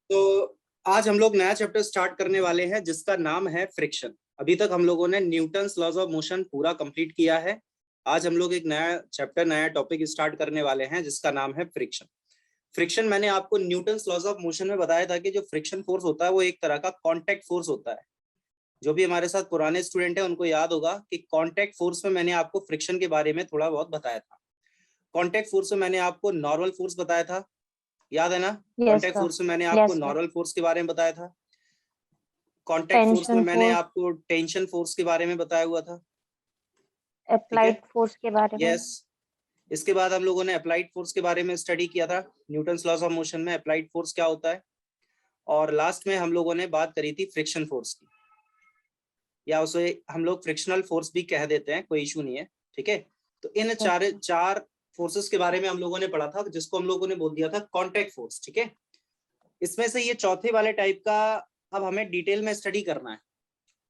तो आज हम लोग नया चैप्टर स्टार्ट करने वाले हैं जिसका नाम है फ्रिक्शन। अभी तक हम लोगों ने न्यूटन्स लॉज ऑफ मोशन पूरा कंप्लीट किया है। आज हम लोग एक नया चैप्टर, नया टॉपिक स्टार्ट करने वाले हैं जिसका नाम है फ्रिक्शन। फ्रिक्शन मैंने आपको न्यूटन्स लॉज ऑफ मोशन में बताया था कि जो फ्रिक्शन फोर्स होता है वो एक तरह का कॉन्टैक्ट फोर्स होता है। जो भी हमारे साथ पुराने स्टूडेंट हैं उनको याद होगा कि कॉन्टैक्ट फोर्स में मैंने आपको फ्रिक्शन के बारे में थोड़ा बहुत बताया था। कॉन्टैक्ट फोर्स में मैंने आपको नॉर्मल फोर्स बताया था, याद है ना। Yes contact sir. फोर्स में मैंने आपको यस सर। नॉर्मल फोर्स के बारे में बताया था। कॉन्टैक्ट फोर्स में टेंशन मैंने फोर्स, आपको टेंशन फोर्स के बारे में बताया हुआ था। ठीक है, अप्लाइड फोर्स के बारे में। यस। इसके बाद हम लोगों ने अप्लाइड फोर्स के बारे में स्टडी किया था। न्यूटन्स लॉज ऑफ मोशन में अप्लाइड फोर्स क्या होता है। और लास्ट में हम लोगों ने बात करी थी फ्रिक्शन फोर्स की, या उसे हम लोग फ्रिक्शनल फोर्स भी कह देते हैं, कोई इशू नहीं है। ठीक है, तो इन चार फोर्सेस के बारे में हम लोगों ने पढ़ा था जिसको हम लोगों ने बोल दिया था कॉन्टैक्ट फोर्स। ठीक है, इसमें से ये चौथे वाले टाइप का अब हमें डिटेल में स्टडी करना है।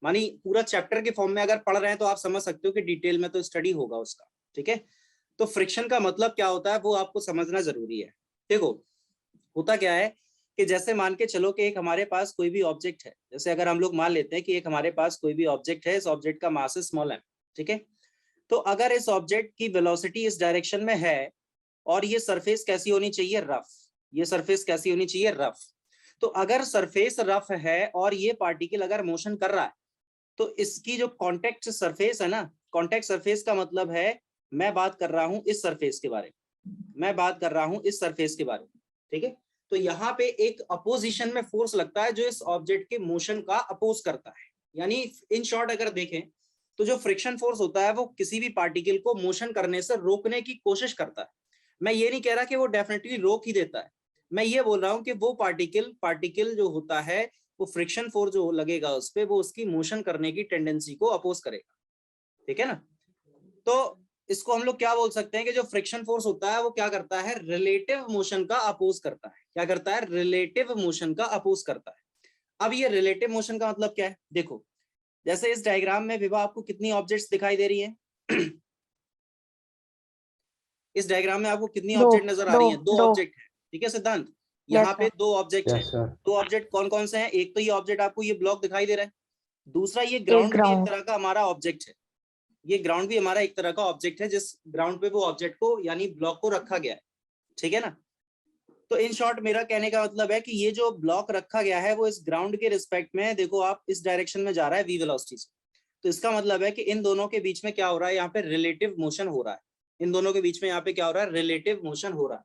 मानी पूरा चैप्टर के फॉर्म में अगर पढ़ रहे हैं तो आप समझ सकते हो कि डिटेल में तो स्टडी होगा उसका। ठीक है, तो फ्रिक्शन का मतलब क्या होता है वो आपको समझना जरूरी है। देखो, होता क्या है कि जैसे मान के चलो कि एक हमारे पास कोई भी ऑब्जेक्ट है। जैसे अगर हम लोग मान लेते हैं कि एक हमारे पास कोई भी ऑब्जेक्ट है, इस ऑब्जेक्ट का मास स्मॉल है। ठीक है, तो अगर इस ऑब्जेक्ट की वेलोसिटी इस डायरेक्शन में है और ये सरफेस कैसी होनी चाहिए, रफ। ये सरफेस कैसी होनी चाहिए, रफ। तो अगर सरफेस रफ है और ये पार्टिकल अगर मोशन कर रहा है तो इसकी जो कॉन्टेक्ट सरफेस है ना, कॉन्टेक्ट सरफेस का मतलब है मैं बात कर रहा हूं इस सरफेस के बारे में, मैं बात कर रहा हूं इस सरफेस के बारे में। ठीक है, तो यहाँ पे एक अपोजिशन में फोर्स लगता है जो इस ऑब्जेक्ट के मोशन का अपोज करता है। यानी इन शॉर्ट अगर देखें तो जो फ्रिक्शन फोर्स होता है वो किसी भी पार्टिकल को मोशन करने से रोकने की कोशिश करता है। मैं ये नहीं कह रहा कि वो डेफिनेटली रोक ही देता है, मैं ये बोल रहा हूं कि वो पार्टिकल जो होता है वो फ्रिक्शन फोर्स जो लगेगा उस पर वो उसकी मोशन करने की टेंडेंसी को अपोज करेगा। ठीक है ना। तो इसको हम लोग क्या बोल सकते हैं कि जो फ्रिक्शन फोर्स होता है वो क्या करता है, रिलेटिव मोशन का अपोज करता है। क्या करता है, रिलेटिव मोशन का अपोज करता है। अब ये रिलेटिव मोशन का मतलब क्या है, देखो जैसे इस डायग्राम में विभा आपको कितनी ऑब्जेक्ट्स दिखाई दे रही है इस डायग्राम में आपको कितनी दो ऑब्जेक्ट नजर आ दो रही है, दो दो ऑब्जेक्ट है। ठीक है सिद्धांत, यस यहाँ पे सर। दो ऑब्जेक्ट है। Yes sir. दो ऑब्जेक्ट कौन कौन से हैं, एक तो ये ऑब्जेक्ट आपको ये ब्लॉक दिखाई दे रहा है, दूसरा ये एक ग्राउंड भी एक ग्राउंड। तरह का हमारा ऑब्जेक्ट है। ये ग्राउंड भी हमारा एक तरह का ऑब्जेक्ट है जिस ग्राउंड पे वो ऑब्जेक्ट को यानी ब्लॉक को रखा गया है। ठीक है ना। तो इन शॉर्ट मेरा कहने का मतलब है कि ये जो ब्लॉक रखा गया है वो इस ग्राउंड के रिस्पेक्ट में, देखो आप इस डायरेक्शन में जा रहा है वी वेलोसिटी से। तो इसका मतलब है कि इन दोनों के बीच में क्या हो रहा है, यहाँ पे रिलेटिव मोशन हो रहा है। इन दोनों के बीच में यहाँ पे क्या हो रहा है, रिलेटिव मोशन हो रहा है।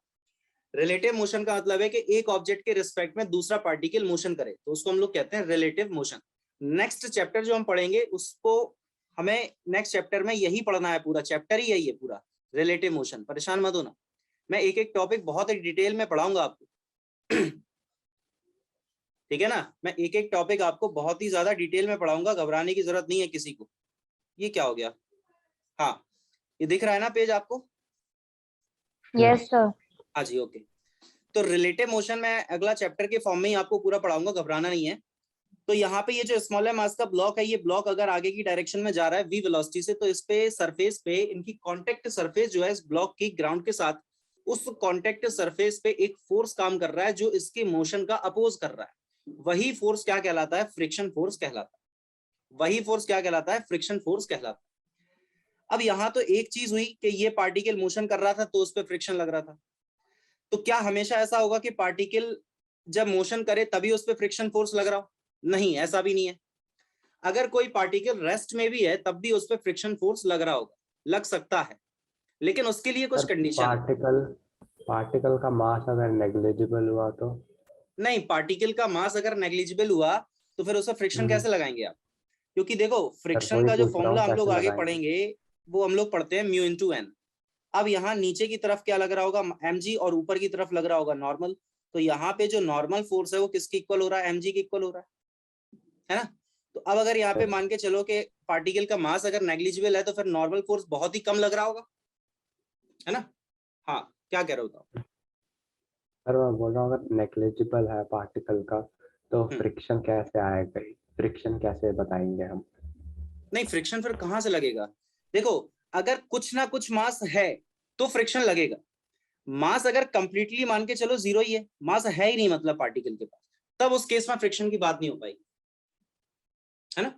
रिलेटिव मोशन का मतलब है कि एक ऑब्जेक्ट के रिस्पेक्ट में दूसरा पार्टिकल मोशन करे तो उसको हम लोग कहते हैं रिलेटिव मोशन। नेक्स्ट चैप्टर जो हम पढ़ेंगे उसको हमें नेक्स्ट चैप्टर में यही पढ़ना है, पूरा चैप्टर ही यही है पूरा, रिलेटिव मोशन। परेशान मत होना, मैं एक एक टॉपिक बहुत ही डिटेल में पढ़ाऊंगा आपको ठीक है ना, मैं एक एक टॉपिक आपको बहुत ही ज्यादा डिटेल में पढ़ाऊंगा, घबराने की जरूरत नहीं है किसी को। ये क्या हो गया, हाँ ये दिख रहा है ना पेज आपको। Yes sir. हाँ जी, ओके। तो रिलेटिव मोशन में अगला चैप्टर के फॉर्म में ही आपको पूरा पढ़ाऊंगा, घबराना नहीं है। तो यहाँ पे ये जो स्मॉलर मास का ब्लॉक है, ये ब्लॉक अगर आगे की डायरेक्शन में जा रहा है वी वेलोसिटी से, तो इस पे सरफेस पे इनकी कांटेक्ट सरफेस जो है इस ब्लॉक की ग्राउंड के साथ, उस कांटेक्ट सरफेस पे एक फोर्स काम कर रहा है जो इसके मोशन का अपोज कर रहा है। वही फोर्स क्या कहलाता है, फ्रिक्शन फोर्स कहलाता है। वही फोर्स क्या कहलाता है, फ्रिक्शन फोर्स कहलाता है। अब यहाँ तो एक चीज हुई कि ये पार्टिकल मोशन कर रहा था तो उस पर फ्रिक्शन लग रहा था। तो क्या हमेशा ऐसा होगा कि पार्टिकल जब मोशन करे तभी उस पर फ्रिक्शन फोर्स लग रहा हो, नहीं ऐसा भी नहीं है। अगर कोई पार्टिकल रेस्ट में भी है तब भी उस पर फ्रिक्शन फोर्स लग रहा होगा, लग सकता है, लेकिन उसके लिए कुछ सर कंडीशन है। पार्टिकल का मास अगर नेग्लिजिबल हुआ तो? नहीं, पार्टिकल का मास अगर नेग्लिजिबल हुआ तो फिर उसे फ्रिक्शन कैसे लगाएंगे आप, क्योंकि देखो सर फ्रिक्शन वही का जो पूछ रहा फॉर्मूला हूँ, हम लोग कैसे आगे लगाएंगे? पढ़ेंगे वो हम लोग पढ़ते हैं म्यू इंटू एन। अब यहाँ नीचे की तरफ क्या लग रहा होगा, mg, और ऊपर की तरफ लग रहा होगा नॉर्मल। तो यहाँ पे जो नॉर्मल फोर्स है वो किसके इक्वल हो रहा है, mg के इक्वल हो रहा है ना। तो अब अगर यहाँ पे मान के चलो कि पार्टिकल का मास अगर नेग्लिजिबल है तो फिर नॉर्मल फोर्स बहुत ही कम लग रहा होगा, है ना। हाँ, क्या कह रहे हो आप। सर मैं बोल रहा हूँ अगर नेग्लिजिबल है पार्टिकल का तो फ्रिक्शन कैसे आएगा? फ्रिक्शन कैसे बताएंगे हम? नहीं, फ्रिक्शन फिर कहां से लगेगा, देखो अगर कुछ ना कुछ मास है तो फ्रिक्शन लगेगा। मास अगर कंप्लीटली मान के चलो जीरो ही है, मास है ही नहीं मतलब पार्टिकल के पास, तब उस केस में फ्रिक्शन की बात नहीं हो पाएगी, है ना।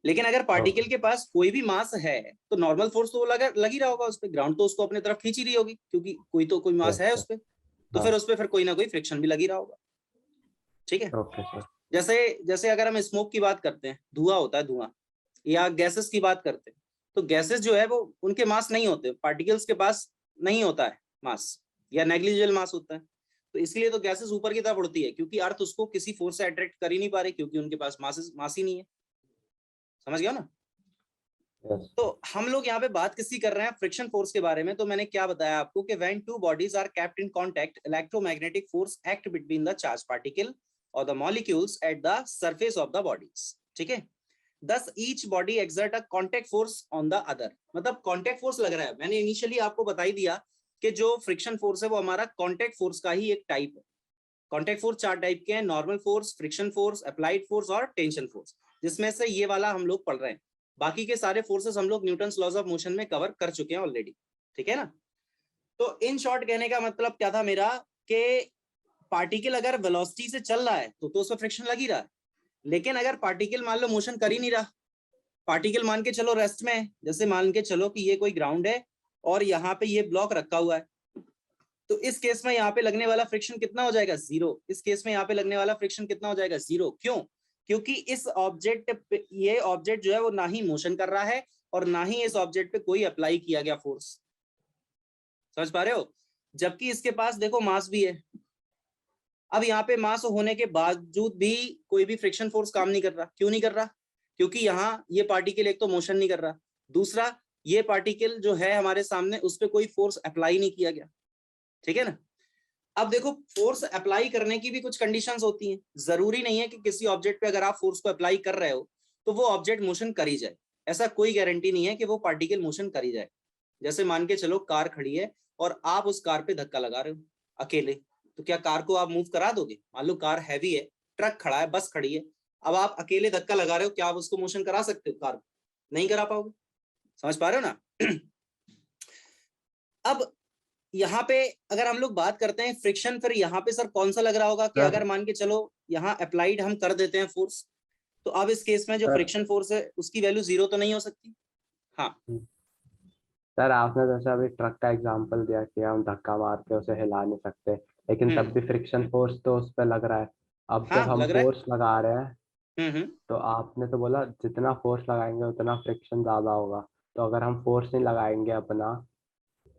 लेकिन अगर पार्टिकल के पास कोई भी मास है तो नॉर्मल फोर्स तो वो लग ही रहा होगा उस पर, ग्राउंड तो उसको अपने तरफ खींच ही रही होगी, क्योंकि कोई मास है उस पर, तो फिर उस पर फिर कोई ना कोई फ्रिक्शन भी लग ही रहा होगा। ठीक है। Okay sir. जैसे अगर हम स्मोक की बात करते हैं, धुआं होता है, धुआं, या गैसेस की बात करते हैं, तो गैसेस जो है वो उनके मास नहीं होते, पार्टिकल्स के पास नहीं होता है मास, या नेग्लिजिबल मास होता है। तो इसलिए तो गैसेस ऊपर की तरफ उड़ती है, क्योंकि अर्थ उसको किसी फोर्स से अट्रैक्ट कर ही नहीं पा रही, क्योंकि उनके पास मास ही नहीं है। समझ गया ना। Yes. तो हम लोग यहाँ पे बात किसी कर रहे हैं फ्रिक्शन फोर्स के बारे में। तो मैंने क्या बताया आपको कि when two bodies are kept in contact, electromagnetic force act between the charge particle और the molecules at the surface of the bodies. ठीक है। Thus each body exert a contact force on the other। मतलब contact force लग रहा है, मैंने initially आपको बता ही दिया कि जो फ्रिक्शन फोर्स है वो हमारा contact force का ही एक टाइप है। contact force 4 टाइप के हैं, normal force, friction force, applied force और टेंशन फोर्स, जिसमें से ये वाला हम लोग पढ़ रहे हैं। बाकी के सारे फोर्सेस हम लोग न्यूटन्स लॉज ऑफ मोशन में कवर कर चुके हैं ऑलरेडी। ठीक है ना। तो इन शॉर्ट कहने का मतलब क्या था मेरा, कि पार्टिकल अगर वेलोसिटी से चल रहा है तो उसमें फ्रिक्शन लग ही रहा है। लेकिन अगर पार्टिकल मान लो मोशन कर ही नहीं रहा, पार्टिकल मान के चलो रेस्ट में है, जैसे मान के चलो कि ये कोई ग्राउंड है और यहाँ पे ये ब्लॉक रखा हुआ है, तो इस केस में यहाँ पे लगने वाला फ्रिक्शन कितना हो जाएगा, 0। इस केस में यहाँ पे लगने वाला फ्रिक्शन कितना हो जाएगा, 0। क्यों? क्योंकि इस ऑब्जेक्ट ये ऑब्जेक्ट जो है वो ना ही मोशन कर रहा है और ना ही इस ऑब्जेक्ट पे कोई अप्लाई किया गया फोर्स। समझ पा रहे हो। जबकि इसके पास देखो मास भी है। अब यहाँ पे मास होने के बावजूद भी कोई भी फ्रिक्शन फोर्स काम नहीं कर रहा। क्यों नहीं कर रहा? क्योंकि यहाँ ये पार्टिकल एक तो मोशन नहीं कर रहा, दूसरा ये पार्टिकल जो है हमारे सामने उस पर कोई फोर्स अप्लाई नहीं किया गया। ठीक है ना। अब देखो फोर्स अप्लाई करने की भी कुछ कंडीशंस होती हैं। जरूरी नहीं है कि किसी ऑब्जेक्ट पे अगर आप फोर्स को अप्लाई कर रहे हो तो वो ऑब्जेक्ट मोशन कर ही जाए, ऐसा कोई गारंटी नहीं है कि वो पार्टिकल मोशन कर ही जाए। जैसे मान के चलो कार खड़ी है और आप उस कार पे धक्का लगा रहे हो अकेले, तो क्या कार को आप मूव करा दोगे? मान लो कार हैवी है, ट्रक खड़ा है, बस खड़ी है, अब आप अकेले धक्का लगा रहे हो, क्या आप उसको मोशन करा सकते हो? कार नहीं करा पाओगे। समझ पा रहे हो ना। अब यहाँ पे अगर हम लोग बात करते हैं फ्रिक्शन, फिर यहाँ पे सर कौन सा लग रहा होगा कि अगर मान के चलो यहाँ अप्लाइड हम कर देते हैं फोर्स, तो अब इस केस में जो फ्रिक्शन फोर्स है उसकी वैल्यू 0 तो नहीं हो सकती। हाँ सर आपने जैसे अभी ट्रक का एग्जांपल दिया कि हम धक्का मार के उसे हिला नहीं सकते, लेकिन तब भी फ्रिक्शन फोर्स तो उस पर लग रहा है। अब हाँ, जब हम लग रहा है। फोर्स लगा रहे हैं तो आपने तो बोला जितना फोर्स लगाएंगे उतना फ्रिक्शन ज्यादा होगा। तो अगर हम फोर्स नहीं लगाएंगे अपना,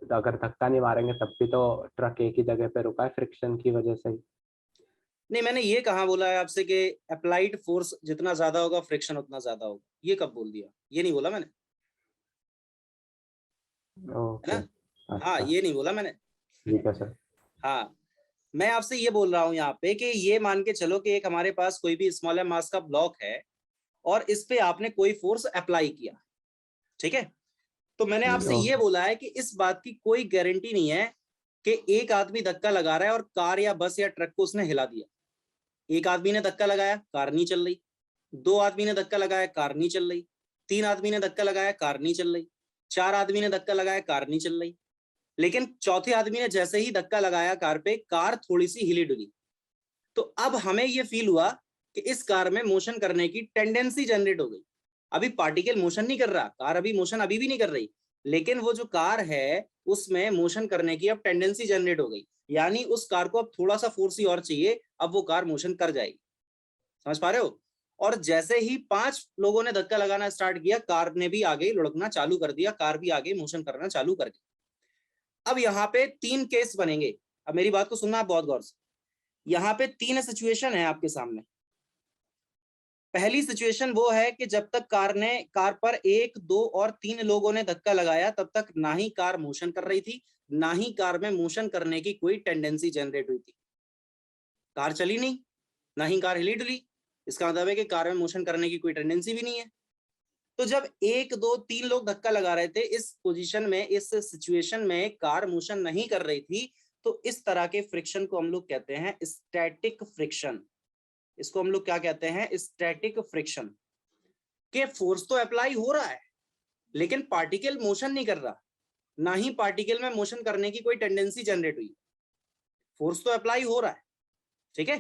तो अगर धक्का नहीं मारेंगे तब भी तो ट्रक एक ही जगह पे रुका है फ्रिक्शन की वजह से ही। नहीं, मैंने ये कहाँ बोला है आपसे कि अप्लाइड फोर्स जितना ज्यादा होगा फ्रिक्शन उतना ज्यादा होगा? ये कब बोल दिया? ये नहीं बोला मैंने, ओके है ना। हाँ, अच्छा ये नहीं बोला मैंने। ठीक है सर। हाँ, मैं आपसे ये बोल रहा हूँ यहाँ पे कि ये मान के चलो कि एक हमारे पास कोई भी स्मॉलर मास का ब्लॉक है और इस पे आपने कोई फोर्स अप्लाई किया। ठीक है। तो मैंने आपसे ये बोला है कि इस बात की कोई गारंटी नहीं है कि एक आदमी धक्का लगा रहा है और कार या बस या ट्रक को उसने हिला दिया। एक आदमी ने धक्का लगाया, कार नहीं चल रही। 2 आदमी ने धक्का लगाया, कार नहीं चल रही। 3 आदमी ने धक्का लगाया, कार नहीं चल रही। 4 आदमी ने धक्का लगाया, कार नहीं चल रही। लेकिन चौथे आदमी ने जैसे ही धक्का लगाया कार पे, कार थोड़ी सी हिली डुली। तो अब हमें ये फील हुआ कि इस कार में मोशन करने की टेंडेंसी जनरेट हो गई। अभी पार्टिकल मोशन नहीं कर रहा, कार अभी मोशन अभी भी नहीं कर रही, लेकिन वो जो कार है उसमें मोशन करने की अब टेंडेंसी जनरेट हो गई। यानी उस कार को अब थोड़ा सा फोर्स ही और चाहिए, अब वो कार मोशन कर जाएगी। समझ पा रहे हो। और जैसे ही 5 लोगों ने धक्का लगाना स्टार्ट किया, कार ने भी आगे लुढ़कना चालू कर दिया, कार भी आगे मोशन करना चालू कर दी। अब यहाँ पे 3 केस बनेंगे। अब मेरी बात को सुनना आप बहुत गौर से। यहाँ पे 3 सिचुएशन है आपके सामने। पहली सिचुएशन वो है कि जब तक कार पर 1, 2 और 3 लोगों ने धक्का लगाया, तब तक ना ही कार मोशन कर रही थी, ना ही कार में मोशन करने की कोई टेंडेंसी जनरेट हुई थी। कार चली नहीं, ना ही कार हिली डुली। इसका मतलब है कि कार में मोशन करने की कोई टेंडेंसी भी नहीं है। तो जब 1, 2, 3 लोग धक्का लगा रहे थे, इस पोजीशन में, इस सिचुएशन में कार मोशन नहीं कर रही थी, तो इस तरह के फ्रिक्शन को हम लोग कहते हैं स्टैटिक फ्रिक्शन। इसको हम लोग क्या कहते हैं? Static friction. के फोर्स तो अप्लाई हो रहा है लेकिन पार्टिकल मोशन नहीं कर रहा, ना ही पार्टिकल में मोशन करने की कोई टेंडेंसी जनरेट हुई। फोर्स तो अप्लाई हो रहा है, ठीक है।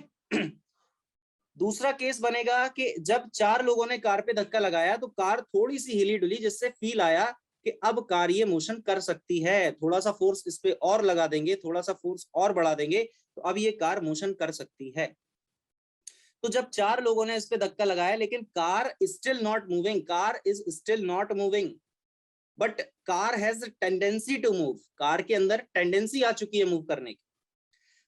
दूसरा केस बनेगा कि जब 4 लोगों ने कार पे धक्का लगाया तो कार थोड़ी सी हिली डुली, जिससे फील आया कि अब कार ये मोशन कर सकती है, थोड़ा सा फोर्स इस पे और लगा देंगे, थोड़ा सा फोर्स और बढ़ा देंगे तो अब ये कार मोशन कर सकती है। तो जब 4 लोगों ने इस पे धक्का लगाया लेकिन car still not moving, car is still not moving but car has tendency to move, car के अंदर टेंडेंसी आ चुकी है मूव करने की,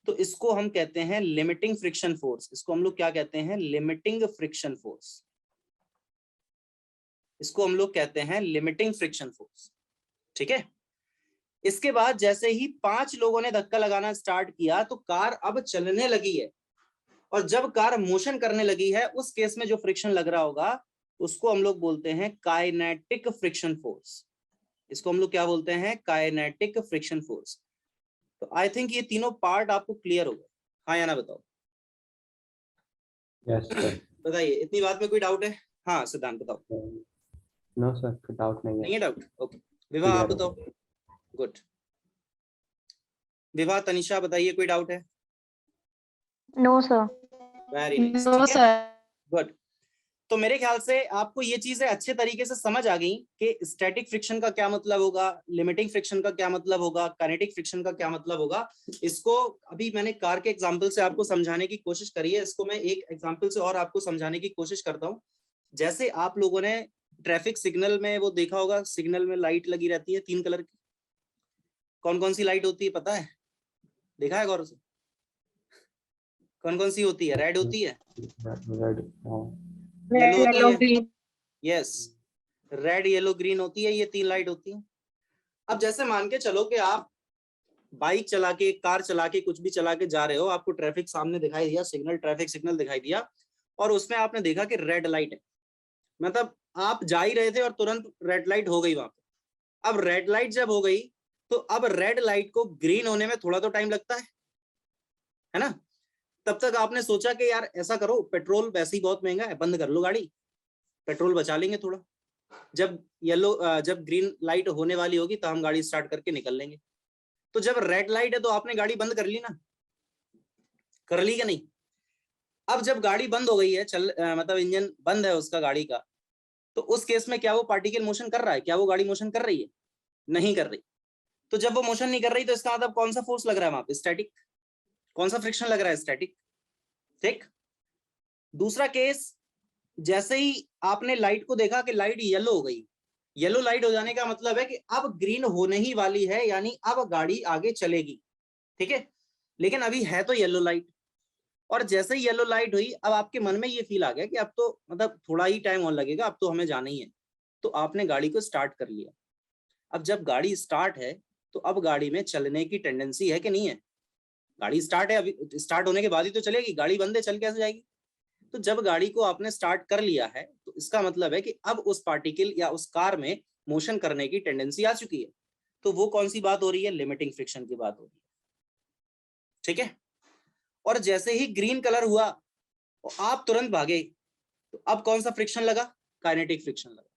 तो इसको हम कहते हैं लिमिटिंग फ्रिक्शन फोर्स। इसको हम लोग क्या कहते हैं? Limiting friction force. इसको हम लोग कहते हैं लिमिटिंग फ्रिक्शन फोर्स। ठीक है। इसके बाद जैसे ही 5 लोगों ने धक्का लगाना स्टार्ट किया तो कार अब चलने लगी है, और जब कार मोशन करने लगी है उस केस में जो फ्रिक्शन लग रहा होगा उसको हम लोग बोलते हैं काइनेटिक फ्रिक्शन फोर्स। इसको हम लोग क्या बोलते हैं? Kinetic friction force. तो आई थिंक ये तीनों पार्ट आपको क्लियर हो गए, हाँ या ना बताओ? Yes sir. बताइए, इतनी बात में कोई डाउट है? हाँ सिद्धांत बताओ। नो सर, डाउट नहीं है। नहीं है डाउट? ओके। विवाह आप बताओ। गुड। विवाह, तनिषा बताइए, कोई डाउट है? No sir. Very nice. No sir. Good. तो मेरे ख्याल से आपको ये चीजें अच्छे तरीके से समझ आ गई कि स्टैटिक फ्रिक्शन का क्या मतलब होगा, लिमिटिंग फ्रिक्शन का क्या मतलब होगा, काइनेटिक फ्रिक्शन का क्या मतलब होगा। इसको अभी मैंने कार के एग्जांपल से आपको समझाने की कोशिश करी है, इसको मैं एक एग्जांपल से और आपको समझाने की कोशिश करता हूँ। जैसे आप लोगों ने ट्रैफिक सिग्नल में वो देखा होगा, सिग्नल में लाइट लगी रहती है 3 कलर की। कौन कौन सी लाइट होती है पता है? देखा है गौर से? कौन कौन सी होती है? रेड होती है, येलो होती है, यस, रेड येलो ग्रीन होती है, ये 3 लाइट होती है। अब जैसे मान के चलो कि आप बाइक चला के, कार चला के, कुछ भी चला के जा रहे हो, आपको ट्रैफिक सामने दिखाई दिया, सिग्नल, ट्रैफिक सिग्नल दिखाई दिया, और उसमें आपने देखा कि रेड लाइट है, मतलब आप जा ही रहे थे और तुरंत रेड लाइट हो गई वहां पे। अब रेड लाइट जब हो गई तो अब रेड लाइट को ग्रीन होने में थोड़ा तो टाइम लगता है ना? तब तक आपने सोचा कि यार ऐसा करो, पेट्रोल वैसे ही बहुत महंगा है, बंद कर लो गाड़ी, पेट्रोल बचा लेंगे थोड़ा, जब ग्रीन लाइट होने वाली होगी तो हम गाड़ी स्टार्ट करके निकल लेंगे। तो जब रेड लाइट है तो आपने गाड़ी बंद कर ली ना, कर ली क्या नहीं? अब जब गाड़ी बंद हो गई है, मतलब इंजन बंद है उसका गाड़ी का, तो उस केस में क्या वो पार्टिकल मोशन कर रहा है? क्या वो गाड़ी मोशन कर रही है? नहीं कर रही। तो जब वो मोशन नहीं कर रही तो इसका मतलब कौन सा फोर्स लग रहा है वहां पे? स्टैटिक। कौन सा फ्रिक्शन लग रहा है? स्टैटिक। ठीक। दूसरा केस, जैसे ही आपने लाइट को देखा कि लाइट येलो हो गई, येलो लाइट हो जाने का मतलब है कि अब ग्रीन होने ही वाली है, यानी अब गाड़ी आगे चलेगी। ठीक है। लेकिन अभी है तो येलो लाइट, और जैसे ही येलो लाइट हुई अब आपके मन में ये फील आ गया कि अब तो मतलब थोड़ा ही टाइम और लगेगा, अब तो हमें जाना ही है, तो आपने गाड़ी को स्टार्ट कर लिया। अब जब गाड़ी स्टार्ट है तो अब गाड़ी में चलने की टेंडेंसी है कि नहीं है? गाड़ी स्टार्ट है, अभी स्टार्ट होने के बाद ही तो चलेगी, गाड़ी बंद है, चल कैसे जाएगी? तो जब गाड़ी को आपने स्टार्ट कर लिया है तो इसका मतलब है कि अब उस पार्टिकल या उस कार में मोशन करने की टेंडेंसी आ चुकी है। तो वो कौन सी बात हो रही है? लिमिटिंग फ्रिक्शन की बात हो रही है। ठीक है। और जैसे ही ग्रीन कलर हुआ और आप तुरंत भागे, तो अब कौन सा फ्रिक्शन लगा? काइनेटिक फ्रिक्शन लगा।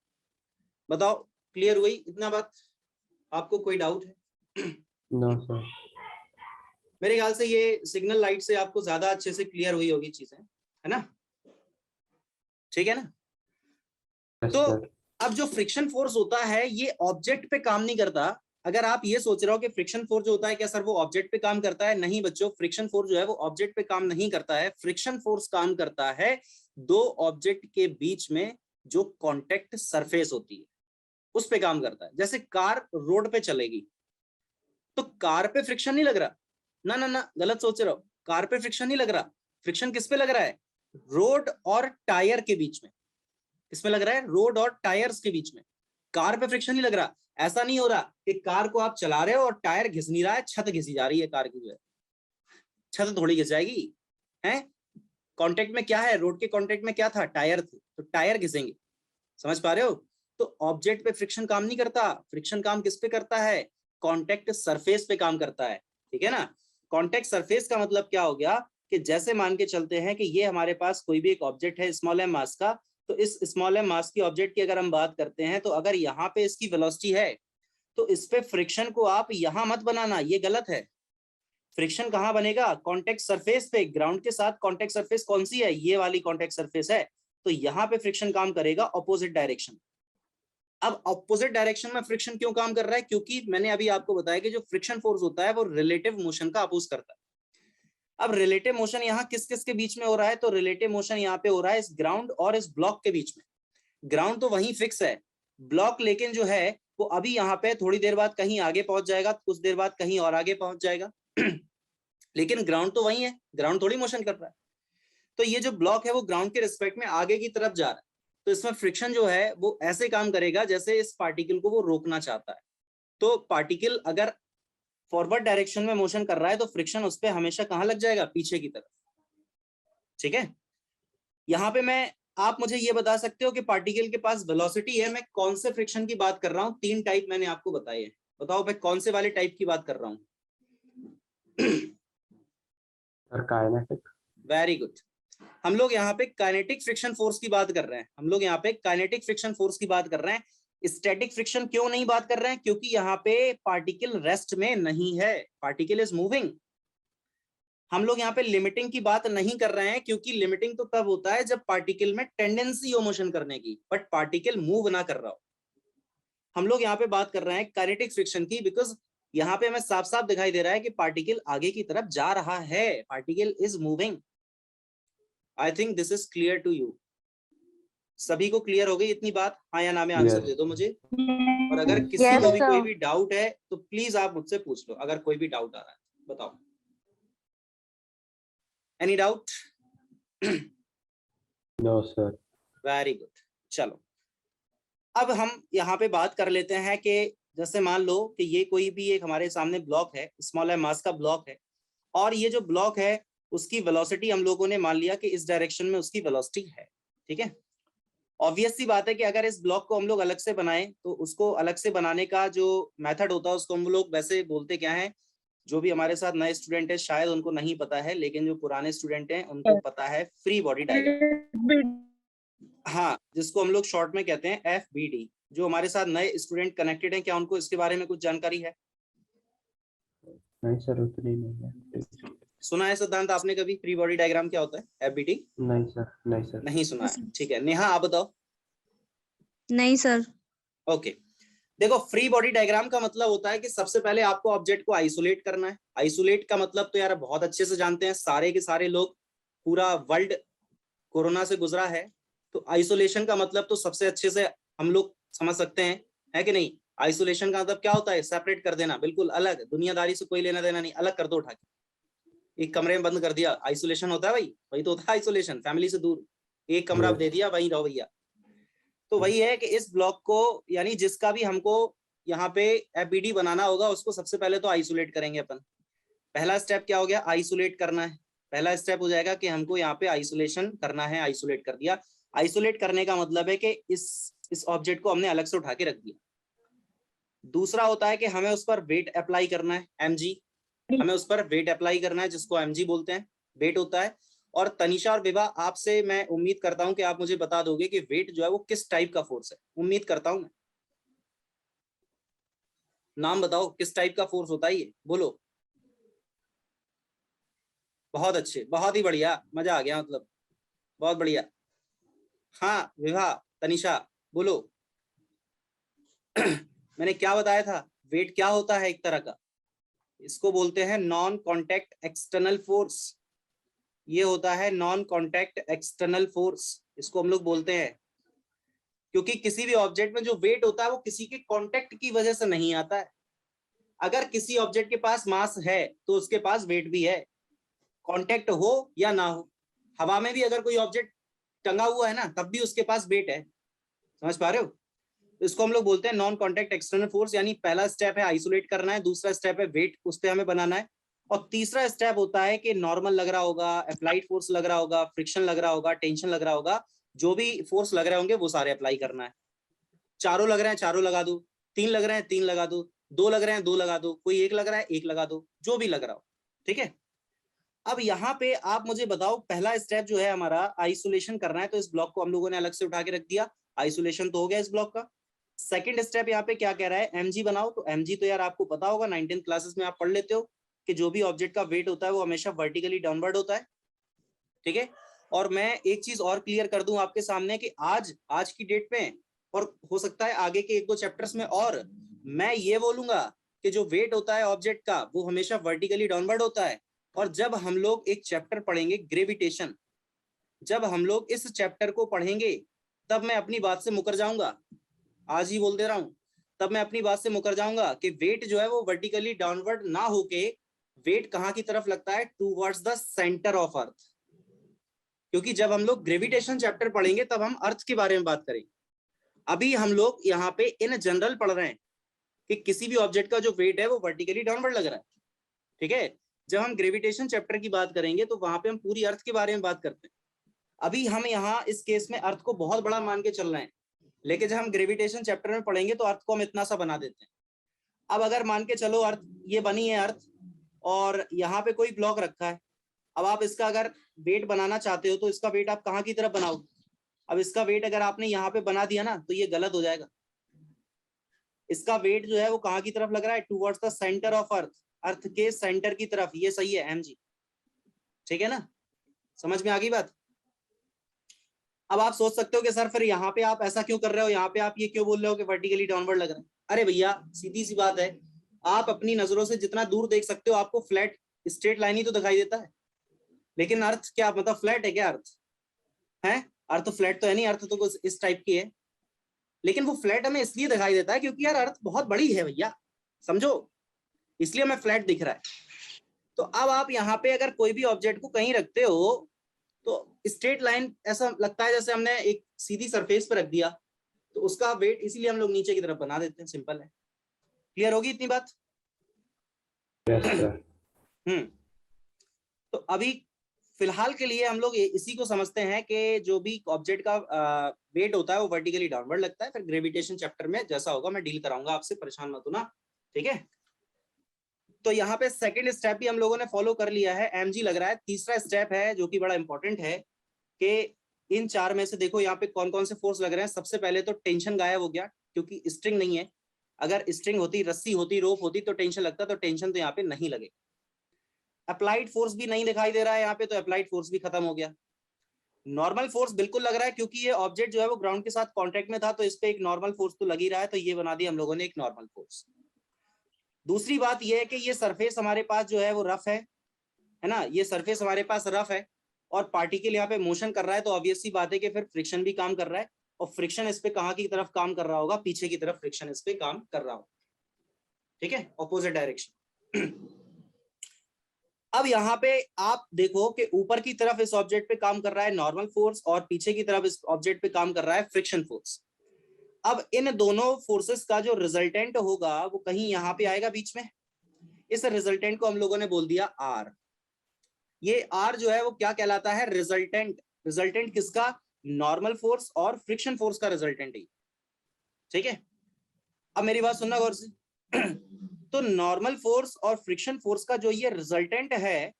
बताओ, क्लियर हुई इतना बात? आपको कोई डाउट है? No sir. मेरे ख्याल से ये सिग्नल लाइट से आपको ज्यादा अच्छे से क्लियर हुई होगी चीजें, है ना? ठीक है ना? तो अब जो फ्रिक्शन फोर्स होता है ये ऑब्जेक्ट पे काम नहीं करता। अगर आप ये सोच रहे हो कि फ्रिक्शन फोर्स जो होता है क्या सर वो ऑब्जेक्ट पे काम करता है, नहीं बच्चों, फ्रिक्शन फोर्स जो है वो ऑब्जेक्ट पे काम नहीं करता है। फ्रिक्शन फोर्स काम करता है दो ऑब्जेक्ट के बीच में जो कॉन्टेक्ट सरफेस होती है उस पे काम करता है। जैसे कार रोड पे चलेगी तो कार पे फ्रिक्शन नहीं लग रहा, ना ना ना, गलत सोच रहे हो, कार पे फ्रिक्शन नहीं लग रहा। फ्रिक्शन किस पे लग रहा है? रोड और टायर के बीच में। किसमें लग रहा है? रोड और टायर्स के बीच में। कार पे फ्रिक्शन नहीं लग रहा। ऐसा नहीं हो रहा कि कार को आप चला रहे हो और टायर घिस नहीं रहा है, छत घिसी जा रही है कार की, जो है छत थोड़ी घिस जाएगी है। कांटेक्ट में क्या है? रोड के कांटेक्ट में क्या था? टायर थे, तो टायर घिसेंगे। समझ पा रहे हो? तो ऑब्जेक्ट पे फ्रिक्शन काम नहीं करता, फ्रिक्शन काम किस पे करता है? कॉन्टेक्ट सरफेस पे काम करता है। ठीक है ना? कॉन्टेक्ट सरफेस का मतलब क्या हो गया कि जैसे मान के चलते हैं कि ये हमारे पास कोई भी एक ऑब्जेक्ट है स्मॉल एम मास का, तो इस स्मॉल एम मास की ऑब्जेक्ट की अगर हम बात करते हैं तो अगर यहाँ पे इसकी वेलोसिटी है तो इस पे फ्रिक्शन को आप यहां मत बनाना, ये गलत है। फ्रिक्शन कहाँ बनेगा? कॉन्टेक्ट सरफेस पे। ग्राउंड के साथ कॉन्टेक्ट सरफेस कौन सी है? ये वाली कॉन्टेक्ट सरफेस है। तो यहाँ पे फ्रिक्शन काम करेगा ऑपोजिट डायरेक्शन। अब ऑपोजिट डायरेक्शन में फ्रिक्शन क्यों काम कर रहा है? क्योंकि मैंने अभी आपको बताया कि जो फ्रिक्शन फोर्स होता है वो रिलेटिव मोशन का अपोज करता है। अब रिलेटिव मोशन यहाँ किस किस के बीच में हो रहा है? तो रिलेटिव मोशन यहाँ पे हो रहा है इस ग्राउंड और इस ब्लॉक के बीच में। ग्राउंड तो वहीं फिक्स है, ब्लॉक लेकिन जो है वो अभी यहाँ पे थोड़ी देर बाद कहीं आगे पहुंच जाएगा, कुछ देर बाद कहीं और आगे पहुंच जाएगा लेकिन ग्राउंड तो वही है, ग्राउंड थोड़ी मोशन कर रहा है। तो ये जो ब्लॉक है वो ग्राउंड के रिस्पेक्ट में आगे की तरफ जा रहा है। तो इसमें फ्रिक्शन जो है वो ऐसे काम करेगा जैसे इस पार्टिकल को वो रोकना चाहता है। तो पार्टिकल अगर फॉरवर्ड डायरेक्शन में मोशन कर रहा है तो फ्रिक्शन उस पर हमेशा कहाँ लग जाएगा? पीछे की तरफ। ठीक है, यहाँ पे आप मुझे ये बता सकते हो कि पार्टिकल के पास वेलोसिटी है, मैं कौन से फ्रिक्शन की बात कर रहा हूँ? 3 टाइप मैंने आपको बताए हैं, बताओ मैं कौन से वाले टाइप की बात कर रहा हूँ? काइनेटिक। Very good. हम लोग यहाँ पे काइनेटिक फ्रिक्शन फोर्स की बात कर रहे हैं। हम लोग यहाँ पे काइनेटिक फ्रिक्शन फोर्स की बात कर रहे हैं। स्टैटिक फ्रिक्शन क्यों नहीं बात कर रहे हैं? क्योंकि यहाँ पे पार्टिकल रेस्ट में नहीं है, पार्टिकल इज मूविंग। हम लोग यहाँ पे लिमिटिंग की बात नहीं कर रहे हैं, क्योंकि लिमिटिंग तो तब होता है जब पार्टिकल में टेंडेंसी हो मोशन करने की, बट पार्टिकल मूव ना कर रहा हो। हम लोग यहाँ पे बात कर रहे हैं काइनेटिक फ्रिक्शन की, बिकॉज यहाँ पे हमें साफ साफ दिखाई दे रहा है कि पार्टिकल आगे की तरफ जा रहा है, particle is moving. I think this is clear to you. सभी को क्लियर हो गई इतनी बात? हाँ या ना में आंसर दे दो मुझे। और अगर किसी को भी कोई भी डाउट है तो प्लीज आप मुझसे पूछ लो, अगर कोई भी डाउट आ रहा है बताओ। Any doubt? No sir. Very good. चलो अब हम यहाँ पे बात कर लेते हैं कि जैसे मान लो कि ये कोई भी एक हमारे सामने ब्लॉक है, स्मॉल एम मास का ब्लॉक है, और ये जो ब्लॉक है उसकी वेलोसिटी हम लोगों ने मान लिया कि इस डायरेक्शन में उसकी वेलोसिटी है। ठीक है, ऑब्वियस सी बात है कि अगर इस ब्लॉक को हम लोग अलग से बनाएं तो उसको अलग से बनाने का जो मेथड होता है उसको हम लोग वैसे बोलते क्या है? जो भी हमारे साथ नए स्टूडेंट है शायद उनको नहीं पता है, लेकिन जो पुराने स्टूडेंट हैं उनको पता है, फ्री बॉडी डायग्राम। हाँ, जिसको हम लोग शॉर्ट में कहते हैं FBD। जो हमारे साथ नए स्टूडेंट कनेक्टेड हैं, क्या उनको इसके बारे में कुछ जानकारी है? नहीं सर, उतनी नहीं है। सुना है सिद्धांत आपने कभी फ्री बॉडी डायग्राम क्या होता है? FBD? नहीं सर, नहीं सर, नहीं सुना है। ठीक है, नेहा आप बताओ। नहीं सर। ओके, देखो फ्री बॉडी डायग्राम का मतलब होता है कि सबसे पहले आपको ऑब्जेक्ट को आइसोलेट करना है। आइसोलेट का मतलब तो यार बहुत अच्छे से जानते हैं सारे के सारे लोग, पूरा वर्ल्ड कोरोना से गुजरा है, तो आइसोलेशन का मतलब तो सबसे अच्छे से हम लोग समझ सकते हैं, है कि नहीं? आइसोलेशन का मतलब क्या होता है? सेपरेट कर देना, बिल्कुल अलग, दुनियादारी से कोई लेना देना नहीं, अलग कर दो उठा के, एक कमरे में बंद कर दिया, आइसोलेशन होता है भाई, वही तो होता है आइसोलेशन, फैमिली से दूर, एक कमरा दे दिया, वहीं रहो भैया। तो वही है कि इस ब्लॉक को, यानी जिसका भी हमको यहाँ पे FBD बनाना होगा उसको सबसे पहले तो आइसोलेट करेंगे अपन। पहला स्टेप क्या हो गया? आइसोलेट करना है। पहला स्टेप हो जाएगा कि हमको यहाँ पे आइसोलेशन करना है, आइसोलेट कर दिया। आइसोलेट करने का मतलब है कि इस ऑब्जेक्ट को हमने अलग से उठा के रख दिया। दूसरा होता है कि हमें उस पर वेट अप्लाई करना है, mg, हमें उस पर वेट अप्लाई करना है जिसको mg बोलते हैं, वेट होता है। और तनिषा और विभा, आपसे मैं उम्मीद करता हूं कि आप मुझे बता दोगे कि वेट जो है वो किस टाइप का फोर्स है। उम्मीद करता हूं मैं, नाम बताओ किस टाइप का फोर्स होता है ये, बोलो। बहुत अच्छे, बहुत ही बढ़िया, मजा आ गया, मतलब बहुत बढ़िया। हाँ विभा, तनिषा बोलो। मैंने क्या बताया था? वेट क्या होता है? एक तरह का, इसको बोलते हैं नॉन कॉन्टैक्ट एक्सटर्नल फोर्स। ये होता है नॉन कॉन्टैक्ट एक्सटर्नल फोर्स, इसको हम लोग बोलते हैं। क्योंकि किसी भी ऑब्जेक्ट में जो वेट होता है वो किसी के कॉन्टैक्ट की वजह से नहीं आता है। अगर किसी ऑब्जेक्ट के पास मास है तो उसके पास वेट भी है, कॉन्टैक्ट हो या ना हो। हवा में भी अगर कोई ऑब्जेक्ट टंगा हुआ है ना, तब भी उसके पास वेट है। समझ पा रहे हो? इसको हम लोग बोलते हैं नॉन कॉन्टैक्ट एक्सटर्नल फोर्स। यानी पहला स्टेप है आइसोलेट करना है, दूसरा स्टेप है वेट उस पर हमें बनाना है, और तीसरा स्टेप होता है कि नॉर्मल लग रहा होगा, अप्लाइड फोर्स लग रहा होगा, फ्रिक्शन लग रहा होगा, टेंशन लग रहा होगा, जो भी फोर्स लग रहे होंगे वो सारे अप्लाई करना है। चारों लग रहे हैं चारों लगा दो, तीन लग रहे हैं तीन लगा दो, दो लग रहे हैं दो लगा दो, कोई एक लग रहा है एक लगा दो, जो भी लग रहा हो। ठीक है, अब यहाँ पे आप मुझे बताओ, पहला स्टेप जो है हमारा आइसोलेशन करना है, तो इस ब्लॉक को हम लोगों ने अलग से उठा के रख दिया, आइसोलेशन तो हो गया इस ब्लॉक का। सेकंड स्टेप यहाँ पे क्या कह रहा है? mg बनाओ। तो mg तो यार आपको पता होगा, 19th क्लासेस में आप पढ़ लेते हो कि जो भी ऑब्जेक्ट का वेट होता है वो हमेशा वर्टिकली डाउनवर्ड होता है, ठीक है। और मैं एक चीज और क्लियर कर दूं आपके सामने कि आज की डेट में, और हो सकता है आगे के 1-2 चैप्टर्स में, और मैं ये बोलूंगा कि जो वेट होता है ऑब्जेक्ट का वो हमेशा वर्टिकली डाउनवर्ड होता है। और जब हम लोग एक चैप्टर पढ़ेंगे ग्रेविटेशन, जब हम लोग इस चैप्टर को पढ़ेंगे तब मैं अपनी बात से मुकर जाऊंगा, आज ही बोल दे रहा हूं, तब मैं अपनी बात से मुकर जाऊंगा कि वेट जो है वो वर्टिकली डाउनवर्ड ना होके वेट कहां की तरफ लगता है, टूवर्ड्स द सेंटर ऑफ अर्थ। क्योंकि जब हम लोग ग्रेविटेशन चैप्टर पढ़ेंगे तब हम अर्थ के बारे में बात करेंगे। अभी हम लोग यहाँ पे इन जनरल पढ़ रहे हैं कि किसी भी ऑब्जेक्ट का जो वेट है वो वर्टिकली डाउनवर्ड लग रहा है, ठीक है। जब हम ग्रेविटेशन चैप्टर की बात करेंगे तो वहां पे हम पूरी अर्थ के बारे में बात करते हैं। अभी हम यहाँ इस केस में अर्थ को बहुत बड़ा मान के चल रहे हैं, लेकिन जब हम ग्रेविटेशन चैप्टर में पढ़ेंगे तो अर्थ को हम इतना सा बना देते हैं। अब अगर मान के चलो अर्थ ये बनी है अर्थ, और यहाँ पे कोई ब्लॉक रखा है, अब आप इसका अगर वेट बनाना चाहते हो तो इसका वेट आप कहाँ की तरफ बनाओगे? अब इसका वेट अगर आपने यहाँ पे बना दिया ना तो ये गलत हो जाएगा। इसका वेट जो है वो कहाँ की तरफ लग रहा है, towards the centre of earth, earth के सेंटर की तरफ। ये सही है एम जी, ठीक है ना, समझ में आ गई बात। अब आप सोच सकते हो कि सर फिर यहाँ पे आप ऐसा क्यों कर रहे हो, यहाँ पे आप ये क्यों बोल रहे हो कि वर्टिकली डाउनवर्ड लग रहा है? अरे भैया सीधी सी बात है, आप अपनी नजरों से जितना दूर देख सकते हो आपको फ्लैट स्ट्रेट लाइन ही तो दिखाई देता है, लेकिन अर्थ क्या मतलब फ्लैट है क्या? अर्थ है, अर्थ फ्लैट तो है नहीं, अर्थ तो कुछ इस टाइप की है। लेकिन वो फ्लैट हमें इसलिए दिखाई देता है क्योंकि यार अर्थ बहुत बड़ी है भैया, समझो, इसलिए हमें फ्लैट दिख रहा है। तो अब आप यहाँ पे अगर कोई भी ऑब्जेक्ट को कहीं रखते हो तो स्ट्रेट लाइन ऐसा लगता है जैसे हमने एक सीधी सरफेस पर रख दिया, तो उसका वेट इसीलिए हम लोग नीचे की तरफ बना देते हैं, सिंपल है। क्लियर होगी इतनी बात? तो अभी फिलहाल के लिए हम लोग इसी को समझते हैं कि जो भी ऑब्जेक्ट का वेट होता है वो वर्टिकली डाउनवर्ड लगता है। फिर ग्रेविटेशन चैप्टर में जैसा होगा मैं डील कराऊंगा आपसे, परेशान मत होना, ठीक है। तो यहाँ पे सेकंड स्टेप भी हम लोगों ने फॉलो कर लिया है, एमजी लग रहा है। तीसरा स्टेप है जो कि बड़ा इंपॉर्टेंट है कि इन चार में से देखो यहाँ पे कौन कौन से फोर्स लग रहे हैं। सबसे पहले तो टेंशन गायब हो गया क्योंकि स्ट्रिंग नहीं है। अगर स्ट्रिंग होती, रस्सी होती, रोप होती तो टेंशन लगता, तो टेंशन तो यहाँ पे नहीं लगे। अप्लाइड फोर्स भी नहीं दिखाई दे रहा है यहाँ पे, तो अप्लाइड फोर्स भी खत्म हो गया। नॉर्मल फोर्स बिल्कुल लग रहा है क्योंकि ये ऑब्जेक्ट जो है वो ग्राउंड के साथ कांटेक्ट में था, तो इस पे एक नॉर्मल फोर्स तो लग ही रहा है, तो ये बना दिया हम लोगों ने एक नॉर्मल फोर्स। दूसरी बात ये है कि ये सरफेस हमारे पास जो है वो रफ है ना, ये सरफेस हमारे पास रफ है और पार्टिकल यहाँ पे मोशन कर रहा है, तो ऑब्वियस सी बात है कि फिर फ्रिक्शन भी काम कर रहा है, और फ्रिक्शन इस पे कहाँ की तरफ काम कर रहा होगा, पीछे की तरफ फ्रिक्शन इस पे काम कर रहा होगा, ठीक है, ऑपोजिट डायरेक्शन। अब यहाँ पे आप देखो कि ऊपर की तरफ इस ऑब्जेक्ट पे काम कर रहा है नॉर्मल फोर्स, और पीछे की तरफ इस ऑब्जेक्ट पे काम कर रहा है फ्रिक्शन फोर्स। अब इन दोनों फोर्सेस का जो रिजल्टेंट होगा वो कहीं यहाँ पे आएगा बीच में। इस रिजल्टेंट को हम लोगों ने बोल दिया आर। ये आर जो है वो क्या कहलाता है, रिजल्टेंट। रिजल्टेंट किसका, नॉर्मल फोर्स और फ्रिक्शन फोर्स का रिजल्टेंट ही, ठीक है। अब मेरी बात सुनना गौर से। तो नॉर्मल फोर्स और फ्रिक्शन फोर्स का जो ये रिजल्टेंट है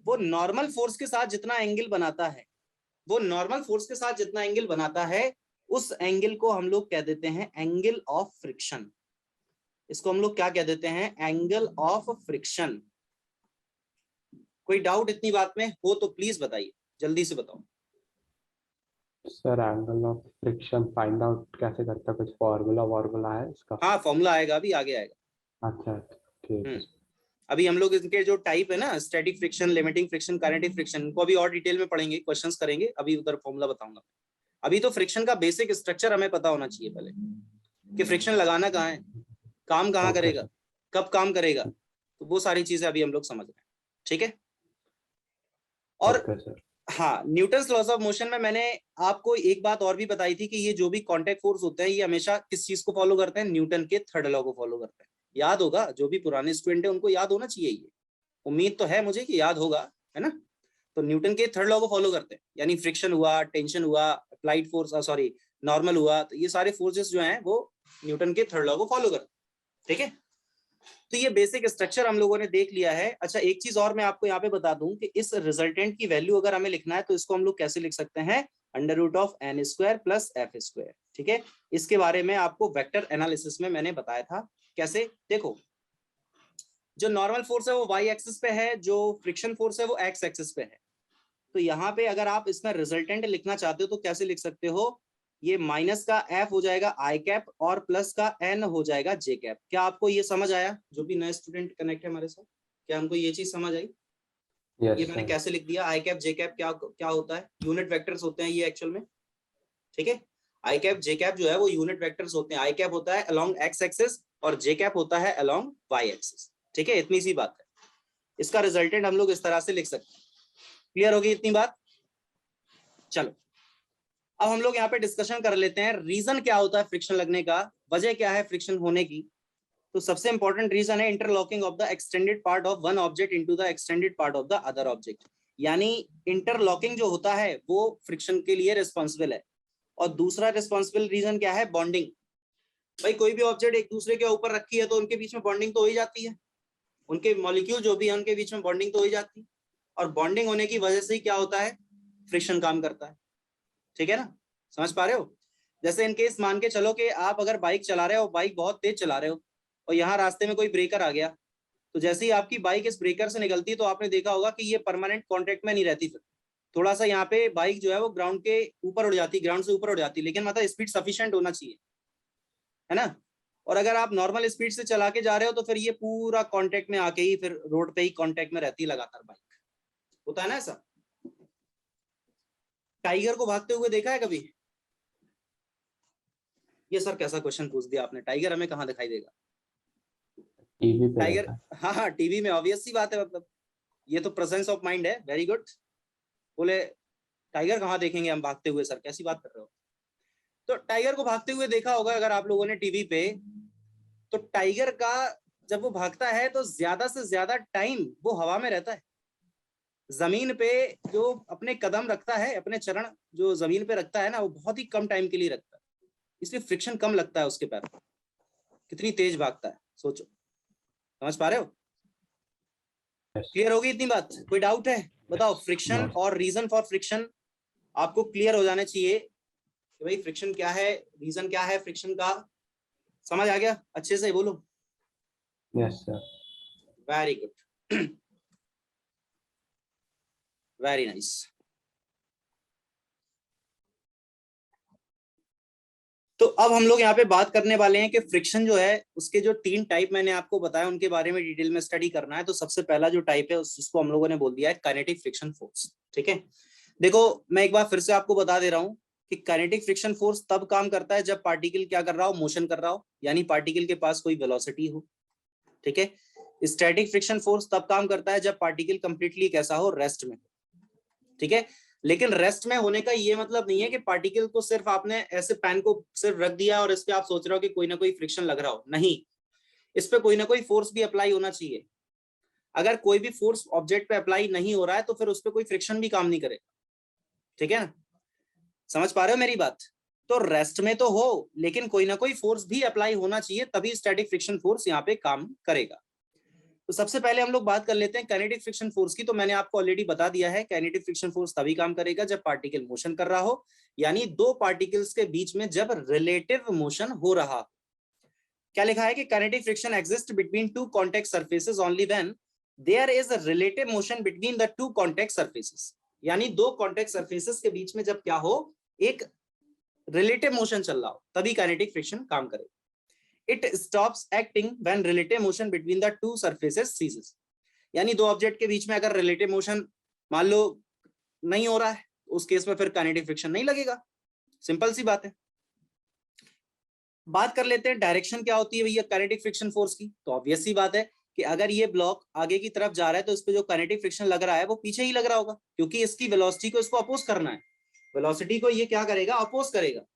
वो नॉर्मल फोर्स के साथ जितना एंगल बनाता है, वो नॉर्मल फोर्स के साथ जितना एंगल बनाता है उस एंगल को हम लोग कह देते हैं एंगल ऑफ फ्रिक्शन। इसको हम लोग क्या कह देते हैं, एंगल ऑफ फ्रिक्शन। कोई डाउट इतनी बात में हो तो प्लीज बताइए, जल्दी से बताओ। Sir angle of friction find out कैसे करते हैं, कुछ फॉर्मूला है इसका? हाँ फॉर्मूला आएगा, अभी आगे आएगा। अच्छा ठीक है। अभी हम लोग इनके जो टाइप है ना, static friction, limiting friction, kinetic friction, को अभी और डिटेल में पढ़ेंगे, क्वेश्चंस करेंगे, अभी उधर फॉर्मूला बताऊंगा। अभी तो फ्रिक्शन का बेसिक स्ट्रक्चर हमें पता होना चाहिए पहले, कि फ्रिक्शन लगाना कहाँ है, काम कहाँ करेगा, कब काम करेगा, तो वो सारी चीजें अभी हम लोग समझ रहे हैं, ठीक है। और हाँ, न्यूटन्स लॉज ऑफ मोशन में मैंने आपको एक बात और भी बताई थी कि ये जो भी कॉन्टैक्ट फोर्स होते हैं ये हमेशा किस चीज को फॉलो करते हैं, न्यूटन के थर्ड लॉ को फॉलो करते हैं। याद होगा, जो भी पुराने स्टूडेंट है उनको याद होना चाहिए, ये उम्मीद तो है मुझे कि याद होगा, है ना। तो न्यूटन के थर्ड लॉ को फॉलो करते हैं, यानी फ्रिक्शन हुआ, टेंशन हुआ, अप्लाइड फोर्स, सॉरी नॉर्मल हुआ, तो ये सारे फोर्सेस जो हैं वो न्यूटन के थर्ड लॉ को फॉलो करते हैं, ठीक है। तो ये बेसिक स्ट्रक्चर हम लोगों ने देख लिया है। अच्छा एक चीज और मैं आपको यहाँ पे बता दूं कि इस रिजल्टेंट की वैल्यू अगर हमें लिखना है तो इसको हम लोग कैसे लिख सकते हैं, √n² + f², ठीक है। इसके बारे में आपको वेक्टर एनालिसिस में मैंने बताया था कैसे। देखो जो नॉर्मल फोर्स है वो वाई एक्सिस पे है, जो फ्रिक्शन फोर्स है वो एक्स एक्सिस पे है। तो यहाँ पे अगर आप इसमें रिजल्टेंट लिखना चाहते हो तो कैसे लिख सकते हो, ये माइनस का एफ हो जाएगा आई कैप और प्लस का एन हो जाएगा जे कैप। क्या आपको ये समझ आया? जो भी नए स्टूडेंट कनेक्ट है हमारे साथ, क्या हमको ये चीज समझ आई? ये मैंने कैसे लिख दिया, आई कैप जे कैप क्या क्या होता है, यूनिट वेक्टर्स होते हैं ये एक्चुअल में, ठीक है। आई कैप जे कैप जो है वो यूनिट वेक्टर्स होते हैं। आई कैप होता है अलोंग एक्स एक्सिस और जे कैप होता है अलोंग वाई एक्सिस, ठीक है। इतनी सी बात है, इसका रिजल्टेंट हम लोग इस तरह से लिख सकते हैं। क्लियर होगी इतनी बात? चलो अब हम लोग यहाँ पे डिस्कशन कर लेते हैं, रीजन क्या होता है फ्रिक्शन लगने का, वजह क्या है फ्रिक्शन होने की। तो सबसे इंपॉर्टेंट रीजन है interlocking of the extended part of one object into the extended part of the other object. यानी इंटरलॉकिंग जो होता है वो फ्रिक्शन के लिए रिस्पॉन्सिबल है। और दूसरा रिस्पॉन्सिबल रीजन क्या है, बॉन्डिंग। भाई कोई भी ऑब्जेक्ट एक दूसरे के ऊपर रखी है तो उनके बीच में बॉन्डिंग तो हो ही जाती है, उनके मॉलिक्यूल जो भी है उनके बीच में बॉन्डिंग तो हो ही जाती है। और बॉन्डिंग होने की वजह से ही क्या होता है, फ्रिक्शन काम करता है, ठीक है ना। समझ पा रहे हो? जैसे इनकेस मान के चलो कि आप अगर बाइक चला रहे हो, बाइक बहुत तेज चला रहे हो और यहाँ रास्ते में कोई ब्रेकर आ गया, तो जैसे ही आपकी बाइक इस ब्रेकर से निकलती है तो आपने देखा होगा कि ये परमानेंट कॉन्टेक्ट में नहीं रहती, फिर थोड़ा सा यहाँ पे बाइक जो है वो ग्राउंड के ऊपर उड़ जाती, ग्राउंड से ऊपर उड़ जाती, लेकिन मतलब स्पीड सफिशिएंट होना चाहिए, है ना। और अगर आप नॉर्मल स्पीड से चला के जा रहे हो तो फिर ये पूरा कांटेक्ट में आके ही फिर रोड पे ही कांटेक्ट में रहती है लगातार बाइक, होता है ना ऐसा। टाइगर को भागते हुए देखा है कभी? ये सर कैसा क्वेश्चन पूछ दिया आपने, टाइगर हमें कहाँ दिखाई देगा? टीवी पे टाइगर, देखा। हाँ हाँ टीवी में, ऑब्वियस सी बात है, मतलब ये तो प्रेजेंस ऑफ माइंड है। Very good. बोले टाइगर कहाँ देखेंगे हम भागते हुए, सर कैसी बात कर रहे हो? तो टाइगर को भागते हुए देखा होगा अगर आप लोगों ने टीवी पे। तो टाइगर का जब वो भागता है तो ज्यादा से ज्यादा टाइम वो हवा में रहता है, जमीन पे जो अपने कदम रखता है, अपने चरण जो जमीन पे रखता है ना, वो बहुत ही कम टाइम के लिए रखता है, इसलिए फ्रिक्शन कम लगता है उसके पैर पर। कितनी तेज भागता है सोचो, समझ पा रहे हो? क्लियर होगी इतनी बात? कोई डाउट है? बताओ, फ्रिक्शन और रीजन फॉर फ्रिक्शन आपको क्लियर हो जाने चाहिए कि भाई फ्रिक्शन क्या है, रीजन क्या है फ्रिक्शन का। समझ आ गया? अच्छे से बोलो। Yes sir. Very good, very nice. तो अब हम लोग यहाँ पे बात करने वाले हैं कि फ्रिक्शन जो है उसके जो 3 टाइप मैंने आपको बताया उनके बारे में डिटेल में स्टडी करना है। तो सबसे पहला जो टाइप है उसको हम लोगों ने बोल दिया है काइनेटिक फ्रिक्शन फोर्स, ठीक है। देखो मैं एक बार फिर से आपको बता दे रहा हूँ कि काइनेटिक फ्रिक्शन फोर्स तब काम करता है जब पार्टिकल क्या कर रहा हो, मोशन कर रहा हो, यानी पार्टिकल के पास कोई वेलोसिटी हो, ठीक है। स्टैटिक फ्रिक्शन फोर्स तब काम करता है जब पार्टिकल कंप्लीटली कैसा हो, रेस्ट में, ठीक है। लेकिन रेस्ट में होने का ये मतलब नहीं है कि पार्टिकल को सिर्फ आपने ऐसे पेन को सिर्फ रख दिया और इस पे आप सोच रहे हो कि कोई ना कोई फ्रिक्शन लग रहा हो, नहीं, इस पे कोई ना कोई फोर्स भी अप्लाई होना चाहिए। अगर कोई भी फोर्स ऑब्जेक्ट पे अप्लाई नहीं हो रहा है तो फिर उस पर कोई फ्रिक्शन भी काम नहीं करेगा, ठीक है ना। समझ पा रहे हो मेरी बात? तो रेस्ट में तो हो लेकिन कोई ना कोई फोर्स भी अप्लाई होना चाहिए, तभी स्टैटिक फ्रिक्शन फोर्स यहाँ पे काम करेगा। तो सबसे पहले हम लोग बात कर लेते हैं काइनेटिक फ्रिक्शन फोर्स की। तो मैंने आपको ऑलरेडी बता दिया है, काइनेटिक फ्रिक्शन फोर्स तभी काम करेगा जब पार्टिकल मोशन कर रहा हो, यानी 2 पार्टिकल्स के बीच में जब रिलेटिव मोशन हो रहा। क्या लिखा है कि kinetic friction exist between 2 contact surfaces only when there is a relative motion between the 2 contact surfaces. यानी 2 कॉन्टैक्ट सरफेसेस के बीच में जब क्या हो, एक रिलेटिव मोशन चल रहा हो, तभी काइनेटिक फ्रिक्शन काम करेगा। It stops acting when relative motion between the two surfaces ceases। यानी 2 ऑब्जेक्ट के बीच में अगर रिलेटिव मोशन मान लो नहीं हो रहा है, उस केस में फिर काइनेटिक फ्रिक्शन नहीं लगेगा, सिंपल सी बात है। बात कर लेते हैं डायरेक्शन क्या होती है भैया काइनेटिक फ्रिक्शन फोर्स की। तो ऑब्वियस सी बात है कि अगर ये ब्लॉक आगे की तरफ जा रहा है तो इस पे जो काइनेटिक फ्रिक्शन लग रहा है वो पीछे ही लग रहा होगा, क्योंकि इसकी वेलोसिटी को इसको अपोज करना है, वेलोसिटी को ये क्या करेगा, अपोज करेगा।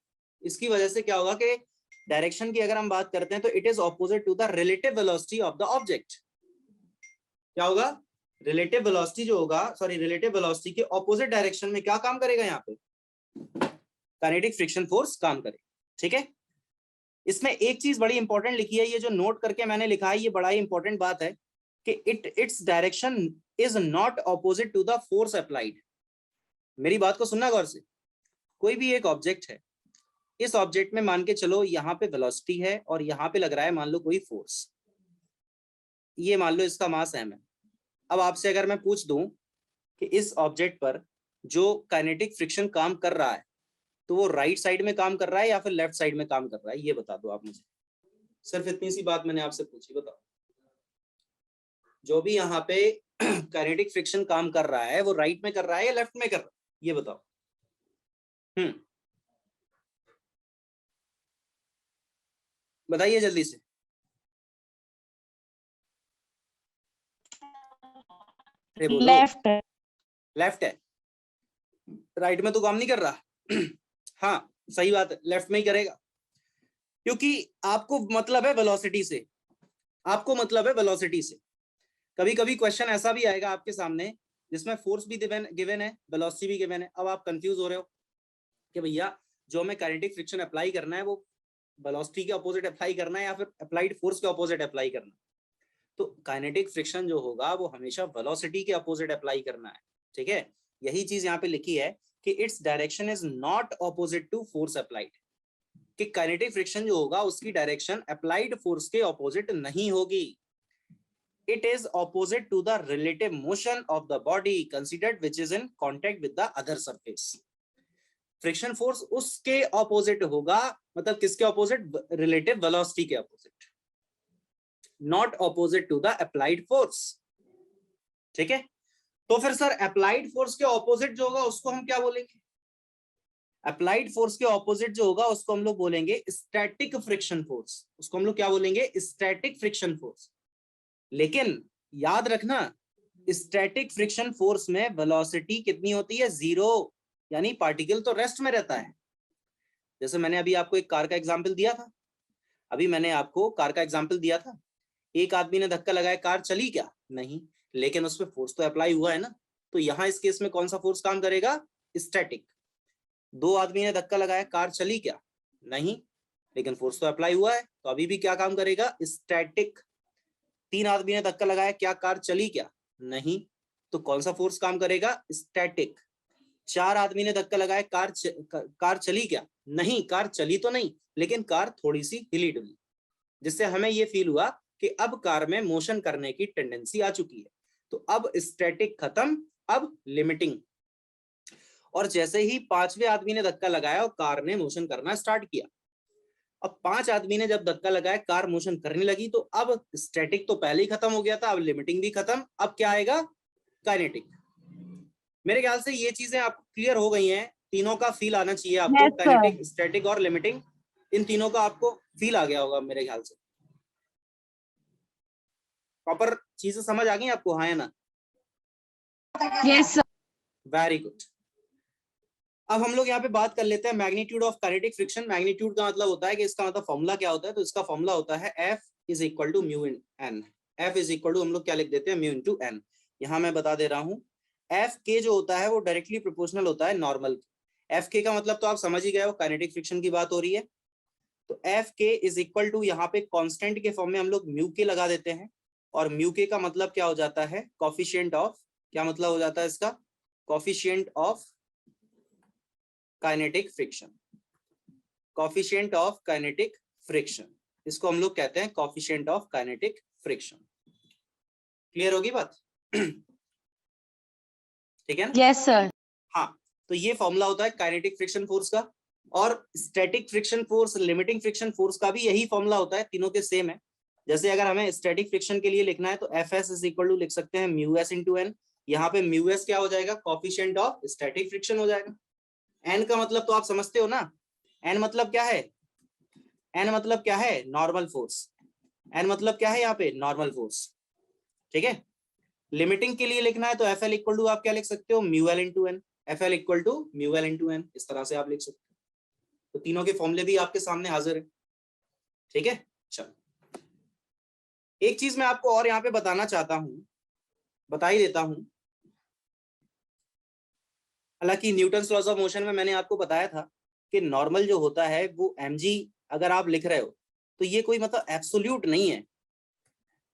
इसकी वजह से क्या होगा कि डायरेक्शन की अगर हम बात करते हैं तो it is opposite to the relative velocity of the object. क्या होगा, रिलेटिव वेलोसिटी जो होगा, सॉरी रिलेटिव वेलोसिटी के ऑपोजिट डायरेक्शन में क्या काम करेगा, यहाँ पे काइनेटिक फ्रिक्शन फोर्स काम करेगा, ठीक है। इसमें एक चीज बड़ी इंपॉर्टेंट लिखी है, ये जो नोट करके मैंने लिखा है ये बड़ा ही इंपॉर्टेंट बात है कि its direction is not opposite to the force applied. मेरी बात को सुनना गौर से। कोई भी एक ऑब्जेक्ट है, इस ऑब्जेक्ट में मान के चलो यहाँ पे वेलोसिटी है और यहाँ पे लग रहा है मान लो कोई फोर्स, ये मान लो इसका मास m है। अब आपसे अगर मैं पूछ दूं कि इस ऑब्जेक्ट पर जो काइनेटिक फ्रिक्शन काम कर रहा है तो वो राइट साइड में काम कर रहा है या फिर लेफ्ट साइड में काम कर रहा है, ये बता दो आप मुझे। सिर्फ इतनी सी बात मैंने आपसे पूछी, बताओ। जो भी यहाँ पे काइनेटिक फ्रिक्शन काम कर रहा है वो राइट में कर रहा है या लेफ्ट में कर रहा है, ये बताओ। बताइए जल्दी से। लेफ्ट है। लेफ्ट है, राइट में तो काम नहीं कर रहा। हाँ सही बात है, लेफ्ट में ही करेगा, क्योंकि आपको मतलब है वेलोसिटी से, आपको मतलब है वेलोसिटी से। कभी कभी क्वेश्चन ऐसा भी आएगा आपके सामने जिसमें फोर्स भी गिवन है, वेलोसिटी भी गिवन है। अब आप कंफ्यूज हो रहे हो कि भैया जो हमें काइनेटिक फ्रिक्शन अप्लाई करना है वो वेलोसिटी के अपोजिट अप्लाई करना है या फिर अप्लाइड फोर्स के अपोजिट अप्लाई करना है। तो काइनेटिक फ्रिक्शन जो होगा वो हमेशा वेलोसिटी के अपोजिट अप्लाई करना है, ठीक है। यही चीज यहाँ पे लिखी है कि its direction is not opposite to force applied, कि काइनेटिक फ्रिक्शन जो होगा उसकी डायरेक्शन अप्लाइड फोर्स के ऑपोजिट नहीं होगी। It is opposite to the relative motion of the body considered which is in contact with the other surface. Friction force उसके opposite होगा, मतलब किसके ऑपोजिट? रिलेटिव वेलोसिटी के opposite, not opposite to the applied force, ठीक है। तो फिर sir applied force के ऑपोजिट जो होगा उसको हम क्या बोलेंगे? अप्लाइड फोर्स के ऑपोजिट जो होगा उसको हम लोग बोलेंगे स्टैटिक फ्रिक्शन फोर्स। उसको हम लोग क्या बोलेंगे? Static friction force. लेकिन याद रखना स्टैटिक फ्रिक्शन फोर्स में वेलोसिटी कितनी होती है? 0, यानी पार्टिकल तो रेस्ट में रहता है। जैसे मैंने अभी आपको एक कार का एग्जांपल दिया था, एक आदमी ने धक्का लगाया, कार चली क्या? नहीं, लेकिन उसमें फोर्स तो अप्लाई हुआ है ना। तो यहाँ इस केस में कौन सा फोर्स काम करेगा? स्टैटिक। 2 आदमी ने धक्का लगाया, कार चली क्या? नहीं, लेकिन फोर्स तो अप्लाई हुआ है, तो अभी भी क्या काम करेगा? स्टैटिक। 3 आदमी ने धक्का लगाया, क्या कार चली क्या? नहीं, तो कौन सा फोर्स काम करेगा? स्टैटिक। 4 आदमी ने धक्का लगाया, कार चली क्या? नहीं, कार चली तो नहीं, लेकिन कार थोड़ी सी हिली डुली, जिससे हमें ये फील हुआ कि अब कार में मोशन करने की टेंडेंसी आ चुकी है। तो अब स्टैटिक खत्म, अब लिमिटिंग। और जैसे ही 5वें आदमी ने धक्का लगाया और कार ने मोशन करना स्टार्ट किया, अब 5 आदमी ने जब धक्का लगाया, कार मोशन करने लगी, तो अब स्टैटिक तो पहले ही खत्म हो गया था, अब लिमिटिंग भी खत्म। अब क्या आएगा? काइनेटिक। मेरे ख्याल से ये चीजें आपको क्लियर हो गई हैं। तीनों का फील आना चाहिए आपको, काइनेटिक, स्टैटिक और लिमिटिंग, इन तीनों का आपको फील आ गया होगा मेरे ख्याल से। प्रॉपर चीजें समझ आ गई आपको, हाँ या ना? Yes sir. Very good. अब हम लोग यहाँ पे बात कर लेते हैं magnitude of kinetic friction. Magnitude का मतलब होता है कि इसका मतलब फॉर्मूला क्या होता है? तो इसका फॉर्मूला होता है F is equal to mu in N. F is equal to हम लोग क्या लिख देते हैं? Mu into N. यहाँ मैं बता दे रहा हूँ, एफ के जो होता है वो डायरेक्टली प्रोपोर्शनल होता है नॉर्मल। एफ के का मतलब तो आप समझ ही गए हो, काइनेटिक फ्रिक्शन की बात हो रही है। तो एफ के इज इक्वल टू यहाँ पे कांस्टेंट के फॉर्म में हम लोग म्यू के लगा देते हैं, और म्यू के का मतलब क्या हो जाता है? कोफिशिएंट ऑफ, क्या मतलब हो जाता है इसका? Coefficient of kinetic friction. Coefficient of kinetic friction, इसको हम लोग कहते हैं coefficient of kinetic friction. Clear होगी बात? ठीक है ना? Yes sir. हाँ, तो ये फॉर्मूला होता है काइनेटिक फ्रिक्शन फोर्स का, और static friction force, limiting friction force का भी यही फॉर्मूला होता है, तीनों के सेम है। जैसे अगर हमें स्टैटिक फ्रिक्शन के लिए लिखना है तो F S is equal to लिख सकते हैं म्यू एस इंटू एन। यहाँ पे म्यू एस क्या हो जाएगा? कोफिशिएंट ऑफ स्टैटिक फ्रिक्शन हो जाएगा। एन का मतलब तो आप समझते हो ना, एन मतलब क्या है? एन मतलब क्या है? Normal force. एन मतलब क्या है यहाँ पे? नॉर्मल फोर्स, ठीक है। लिमिटिंग के लिए लिखना है तो एफ एल इक्वल टू आप क्या लिख सकते हो? Mu L into N. F L equal to mu L into N, इस तरह से आप लिख सकते हो। तो तीनों के फॉर्मूले भी आपके सामने हाजिर है, ठीक है। चलो, एक चीज मैं आपको और यहाँ पे बताना चाहता हूँ, बता ही देता हूँ। हालांकि न्यूटन्स लॉज ऑफ मोशन में मैंने आपको बताया था कि नॉर्मल जो होता है वो mg अगर आप लिख रहे हो तो ये कोई मतलब एब्सोल्यूट नहीं है,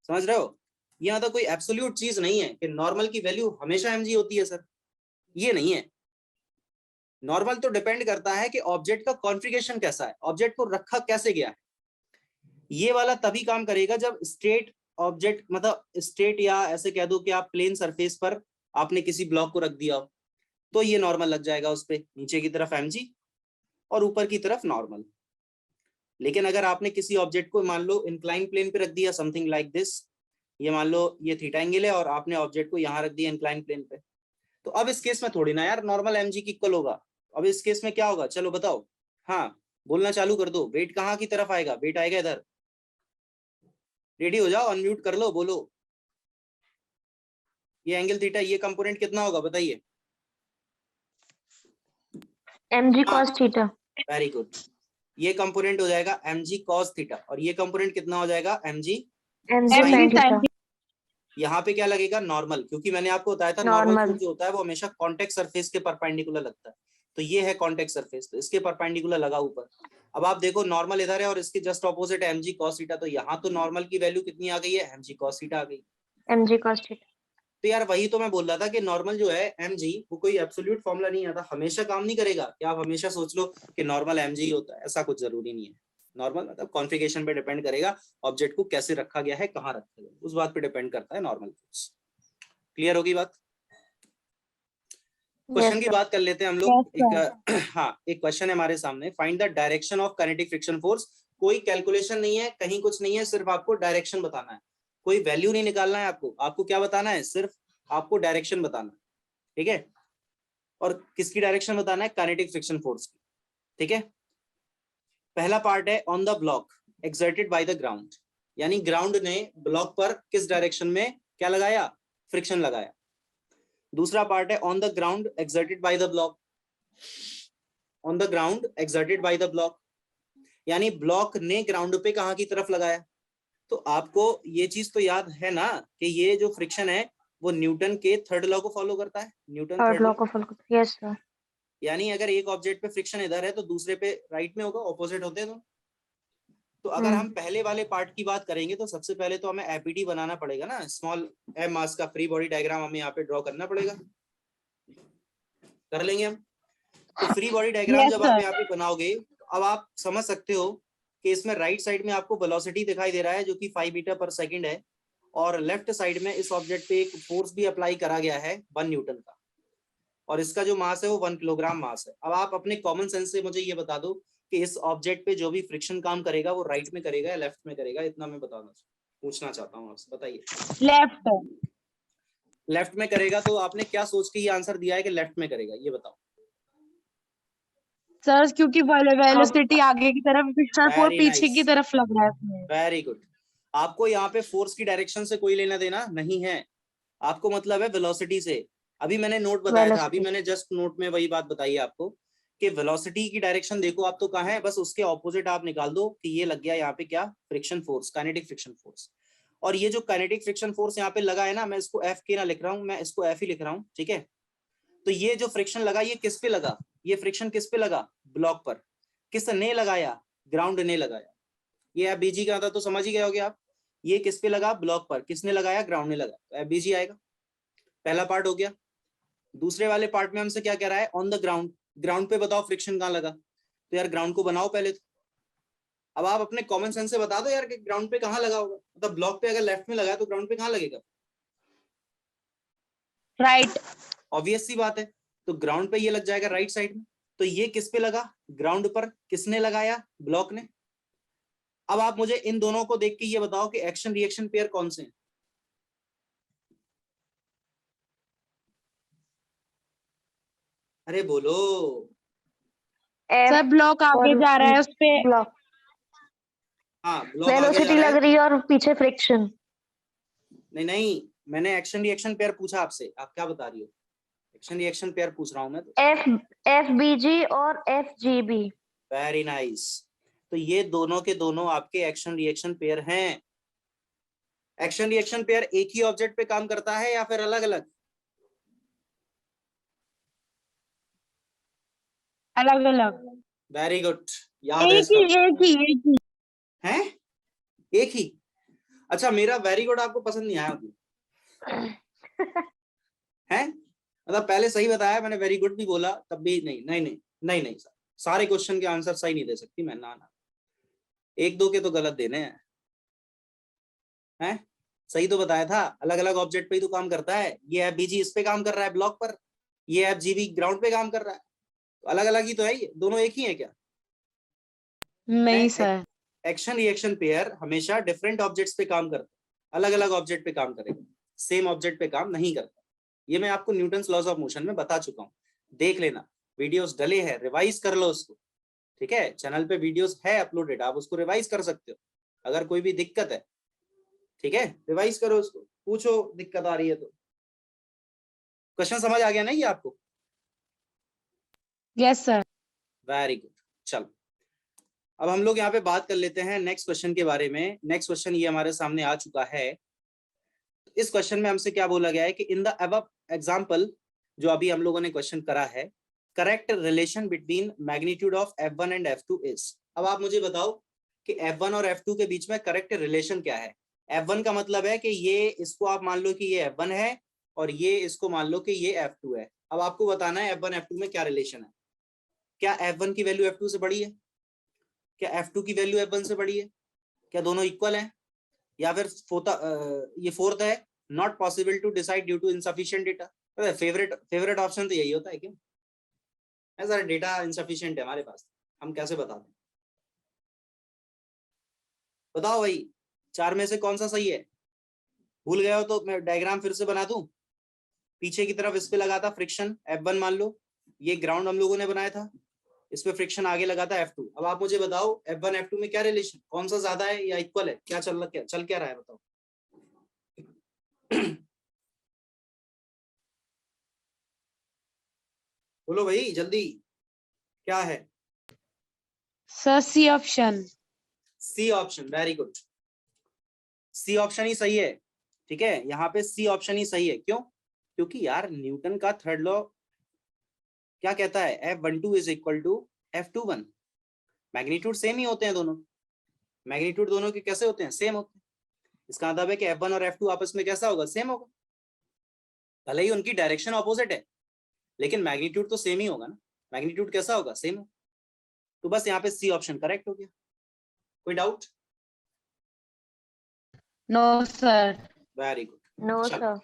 समझ रहे हो? ये मतलब कोई एब्सोल्यूट चीज नहीं है कि नॉर्मल की वैल्यू हमेशा mg होती है सर, ये नहीं है। नॉर्मल तो डिपेंड करता है कि ऑब्जेक्ट का कॉन्फ़िगरेशन कैसा है, ऑब्जेक्ट को रखा कैसे गया है। ये वाला तभी काम करेगा जब स्ट्रेट ऑब्जेक्ट मतलब स्ट्रेट या ऐसे कह दो कि आप प्लेन सरफेस पर आपने किसी ब्लॉक को रख दिया हो तो ये नॉर्मल लग जाएगा उस पे, नीचे की तरफ mg और ऊपर की तरफ नॉर्मल। लेकिन अगर आपने किसी ऑब्जेक्ट को मान लो इंक्लाइन प्लेन पे रख दिया, समथिंग लाइक दिस, ये मान लो ये थीटा एंगल है और आपने ऑब्जेक्ट को यहाँ रख दिया इंक्लाइन प्लेन पे, तो अब इस केस में थोड़ी ना यार नॉर्मल mg की इक्वल होगा। अब इस केस में क्या होगा, चलो बताओ, हाँ बोलना चालू कर दो। वेट कहाँ की तरफ आएगा, वेट आएगा इधर। रेडी हो जाओ, अनम्यूट कर लो, बोलो। ये एंगल थीटा, ये कंपोनेंट कितना होगा बताइए। mg cos theta. Very good, ये कंपोनेंट हो जाएगा mg cos थीटा और ये कंपोनेंट कितना हो जाएगा mg sin थीटा। यहाँ पे क्या लगेगा, नॉर्मल, क्योंकि मैंने आपको बताया था नॉर्मल फोर्स जो होता है वो हमेशा कॉन्टेक्ट सरफेस के परपेंडिकुलर लगता है। तो ये है कॉन्टेक्ट सरफेस, तो इसके परपेंडिकुलर लगा ऊपर। अब आप देखो नॉर्मल इधर है और इसके जस्ट ऑपोजिट है mg cos थीटा, तो यहाँ तो नॉर्मल की वैल्यू कितनी आ गई है, mg cos थीटा आ गई। mg cos theta. तो यार वही तो मैं बोल रहा था कि नॉर्मल जो है mg वो कोई एब्सोल्यूट फॉर्मूला नहीं आता, हमेशा काम नहीं करेगा कि आप हमेशा सोच लो कि नॉर्मल mg ही होता है, ऐसा कुछ जरूरी नहीं है। नॉर्मल मतलब कॉन्फ़िगरेशन पे डिपेंड करेगा, ऑब्जेक्ट को कैसे रखा गया है, कहाँ रखा गया, उस बात पे डिपेंड करता है नॉर्मल फोर्स। क्लियर होगी बात। क्वेश्चन की बात कर लेते हैं हम लोग। एक हाँ एक क्वेश्चन है हमारे सामने, find the direction of kinetic friction force. कोई कैलकुलेशन नहीं है, कहीं कुछ नहीं है, सिर्फ आपको डायरेक्शन बताना है, कोई वैल्यू नहीं निकालना है आपको। आपको क्या बताना है, सिर्फ आपको डायरेक्शन बताना है, ठीक है। और किसकी डायरेक्शन बताना है, काइनेटिक फ्रिक्शन फोर्स की, ठीक है। पहला पार्ट है on the block exerted by the ground, यानी ग्राउंड ने ब्लॉक पर किस डायरेक्शन में क्या लगाया, फ्रिक्शन लगाया। दूसरा पार्ट है on the ground exerted by the block, on the ground exerted by the block, यानी ब्लॉक ने ग्राउंड पे कहां की तरफ लगाया। तो आपको ये चीज तो याद है ना कि ये जो फ्रिक्शन है वो न्यूटन के थर्ड लॉ को फॉलो करता है, Newton third third law law. को फॉलो करता है, यस सर। यानी अगर एक ऑब्जेक्ट पे फ्रिक्शन इधर है तो दूसरे पे राइट में होगा, ऑपोजिट होते हैं तो अगर हम पहले वाले पार्ट की बात करेंगे तो सबसे पहले तो हमें एपीडी बनाना पड़ेगा ना, स्मॉल एम मास का फ्री बॉडी डायग्राम हमें यहाँ पे ड्रॉ करना पड़ेगा, कर लेंगे हम। तो फ्री बॉडी डायग्राम जब आप यहाँ पे बनाओगे तो अब आप समझ सकते हो कि इसमें राइट साइड में आपको वेलोसिटी दिखाई दे रहा है जो कि 5 मीटर पर सेकंड है, और लेफ्ट साइड में इस ऑब्जेक्ट पे एक फोर्स भी अप्लाई करा गया है 1 न्यूटन का, और इसका जो मास है वो 1 किलोग्राम मास है। अब आप अपने कॉमन सेंस से मुझे ये बता दो कि इस ऑब्जेक्ट पे जो भी फ्रिक्शन काम करेगा वो राइट में करेगा या लेफ्ट में करेगा, इतना मैं पूछना चाहता हूँ आपसे, बताइए। लेफ्ट। लेफ्ट में करेगा, तो आपने क्या सोच के ये आंसर दिया है कि लेफ्ट में करेगा, ये बताओ। सर क्योंकि वेलोसिटी आगे की तरफ, फ्रिक्शन फोर्स Very पीछे nice. की तरफ लग रहा है इसमें। Very good. आपको यहाँ पे फोर्स की डायरेक्शन से कोई लेना देना नहीं है, आपको मतलब है वेलोसिटी से। अभी मैंने नोट बताया था, अभी मैंने जस्ट नोट में वही बात बताई आपको कि वेलोसिटी की डायरेक्शन देखो आप तो कहाँ है, बस उसके ऑपोजिट आप निकाल दो कि ये लग गया यहाँ पे क्या, friction force, kinetic friction force. और ये जो काइनेटिक फ्रिक्शन फोर्स यहाँ पे लगा है ना, मैं इसको एफ के ना लिख रहा हूँ, मैं इसको एफ ही लिख रहा हूँ, ठीक है। तो ये जो फ्रिक्शन लगा ये किस पे लगा, ये फ्रिक्शन किस पे लगा, ब्लॉक पर। किसने लगाया, ग्राउंड ने लगाया। ये एफ बीजी का था तो समझ ही गए होगे आप, ये किस पे लगा, ब्लॉक पर, किसने लगाया, ग्राउंड ने लगाया, तो एफ बीजी आएगा। पहला पार्ट हो गया। दूसरे वाले पार्ट में हमसे क्या कह रहा है, ऑन द ग्राउंड, ग्राउंड पे बताओ फ्रिक्शन कहाँ लगा, तो यार ग्राउंड को बनाओ पहले तो। अब आप अपने कॉमन सेंस से बता दो यार कि ग्राउंड पे कहाँ लगा होगा, मतलब ब्लॉक पे अगर लेफ्ट में लगा तो ग्राउंड पे कहाँ लगेगा, राइट। ऑब्वियस सी बात है, तो ग्राउंड पे ये लग जाएगा राइट साइड में। तो ये किस पे लगा, ग्राउंड पर, किसने लगाया, ब्लॉक ने। अब आप मुझे इन दोनों को देख के ये बताओ कि एक्शन रिएक्शन पेयर कौन से हैं। अरे बोलो सर ब्लॉक आगे जा रहा है उस पे, ब्लॉक, हाँ ब्लॉक आगे जा वेलोसिटी रहा लग है। रही है और पीछे फ्रिक्शन। नहीं नहीं, मैंने एक्शन रिएक्शन पेयर पूछा आपसे, आप क्या बता रही हो, एक्शन रिएक्शन पेयर पूछ रहा हूं मैं तो। एफ बी जी और F G B. Very nice. तो ये दोनों के दोनों आपके एक्शन रिएक्शन पेयर हैं। एक्शन रिएक्शन पेयर एक ही ऑब्जेक्ट पे काम करता है या फिर अलग अलग, अलग अलग। वेरी गुड, याद है एक इसका ही है, एक ही। अच्छा मेरा वेरी गुड आपको पसंद नहीं आया है, मतलब पहले सही बताया मैंने, वेरी गुड भी बोला तब भी नहीं नहीं नहीं नहीं नहीं सर, सारे क्वेश्चन के आंसर सही नहीं दे सकती मैं, ना ना, एक दो के तो गलत देने हैं। सही तो बताया था, अलग अलग ऑब्जेक्ट पे ही तो काम करता है। ये FBG इस पे काम कर रहा है ब्लॉक पर, ये FGB ग्राउंड पे काम कर रहा है, तो अलग अलग ही तो है, ये दोनों एक ही है क्या? नहीं सर। एक्शन रिएक्शन पेयर हमेशा डिफरेंट ऑब्जेक्ट्स पे काम करता है, अलग अलग ऑब्जेक्ट पे काम करेगा, सेम ऑब्जेक्ट पे काम नहीं करता। ये मैं आपको न्यूटन्स लॉज ऑफ मोशन में बता चुका हूँ, देख लेना, वीडियोस डले हैं, रिवाइज कर लो उसको, ठीक है? चैनल पे वीडियोस है अपलोडेड, आप उसको रिवाइज कर सकते हो अगर कोई भी दिक्कत है, ठीक है? रिवाइज करो उसको, पूछो दिक्कत आ रही है तो। क्वेश्चन समझ आ गया ना ये आपको? Yes sir. Very good. चलो अब हम लोग यहाँ पे बात कर लेते हैं नेक्स्ट क्वेश्चन के बारे में। नेक्स्ट क्वेश्चन ये हमारे सामने आ चुका है। इस क्वेश्चन में हमसे क्या बोला गया है कि इन द अबव एग्जांपल, जो अभी हम लोगों ने क्वेश्चन करा है, correct relation between magnitude of F1 and F2 is. अब आप मुझे बताओ कि F1 और F2 के बीच में करेक्ट रिलेशन क्या है। F1 का मतलब है कि ये, इसको आप मान लो कि ये F1 है और ये इसको मान लो कि ये F2 है। अब आपको बताना है F1 F2 में क्या रिलेशन है। क्या F1 की वैल्यू F2 से बड़ी है? क्या F2 की वैल्यू F1 से बड़ी है? क्या दोनों इक्वल हैं? या फिर ये फोर्थ है, not possible to decide due to insufficient data. Favourite option तो यही होता है, क्यों? ऐसा डेटा इनसफिशिएंट है हमारे पास, हम कैसे बता दें? बताओ भाई, चार में से कौन सा सही है? भूल गए हो तो मैं डायग्राम फिर से बना दूं। पीछे की तरफ इस पे लगा था फ्रिक्शन F1 मान लो, ये ग्राउंड हम लोगों ने बनाया था, इस पे फ्रिक्शन आगे लगा था F2। अब आप मुझे बताओ F1 F2 में क्या रिलेशन, कौन सा ज्यादा है या इक्वल है? क्या चल क्या रहा है बताओ। बोलो भाई जल्दी, क्या है? Sir C option. C option, very good, C option ही सही है, ठीक है? यहाँ पे सी ऑप्शन ही सही है। क्यों? क्योंकि यार न्यूटन का थर्ड लॉ क्या कहता है, F12 is equal to F21। Magnitude same ही होते हैं दोनों, मैग्नीट्यूड दोनों के कैसे होते हैं? सेम होते हैं। इसका मतलब है कि F1 और F2 आपस में कैसा होगा? सेम होगा। भले ही उनकी डायरेक्शन ऑपोजिट है, लेकिन मैग्नीट्यूड तो सेम ही होगा ना। मैग्नीट्यूड कैसा होगा? सेम होगा। तो बस यहाँ पे सी ऑप्शन करेक्ट हो गया। कोई doubt? No sir. Very good. No sir.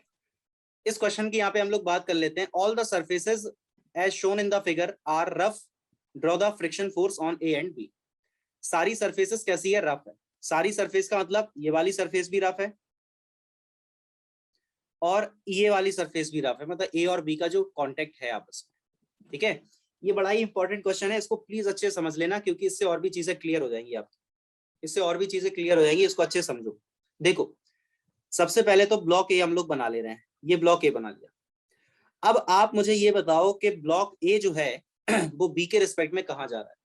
इस क्वेश्चन की यहाँ पे हम लोग बात कर लेते हैं। All the surfaces as shown in the figure are rough, draw the friction force on A and B। सारी सरफेसेस कैसी है? रफ है। सारी सरफेस का मतलब ये वाली सरफेस भी रफ है और ये वाली सरफेस भी रफ है, मतलब A और B का जो कांटेक्ट है आपस में, ठीक है? ये बड़ा ही इंपॉर्टेंट क्वेश्चन है, इसको प्लीज अच्छे समझ लेना, क्योंकि इससे और भी चीजें क्लियर हो जाएंगी आपकी, इससे और भी चीजें क्लियर हो जाएंगी, इसको अच्छे समझो। देखो, सबसे पहले तो ब्लॉक ए हम लोग बना ले रहे हैं, ये ब्लॉक ए बना लिया। अब आप मुझे ये बताओ कि ब्लॉक ए जो है वो बी के रिस्पेक्ट में कहाँ जा रहा है?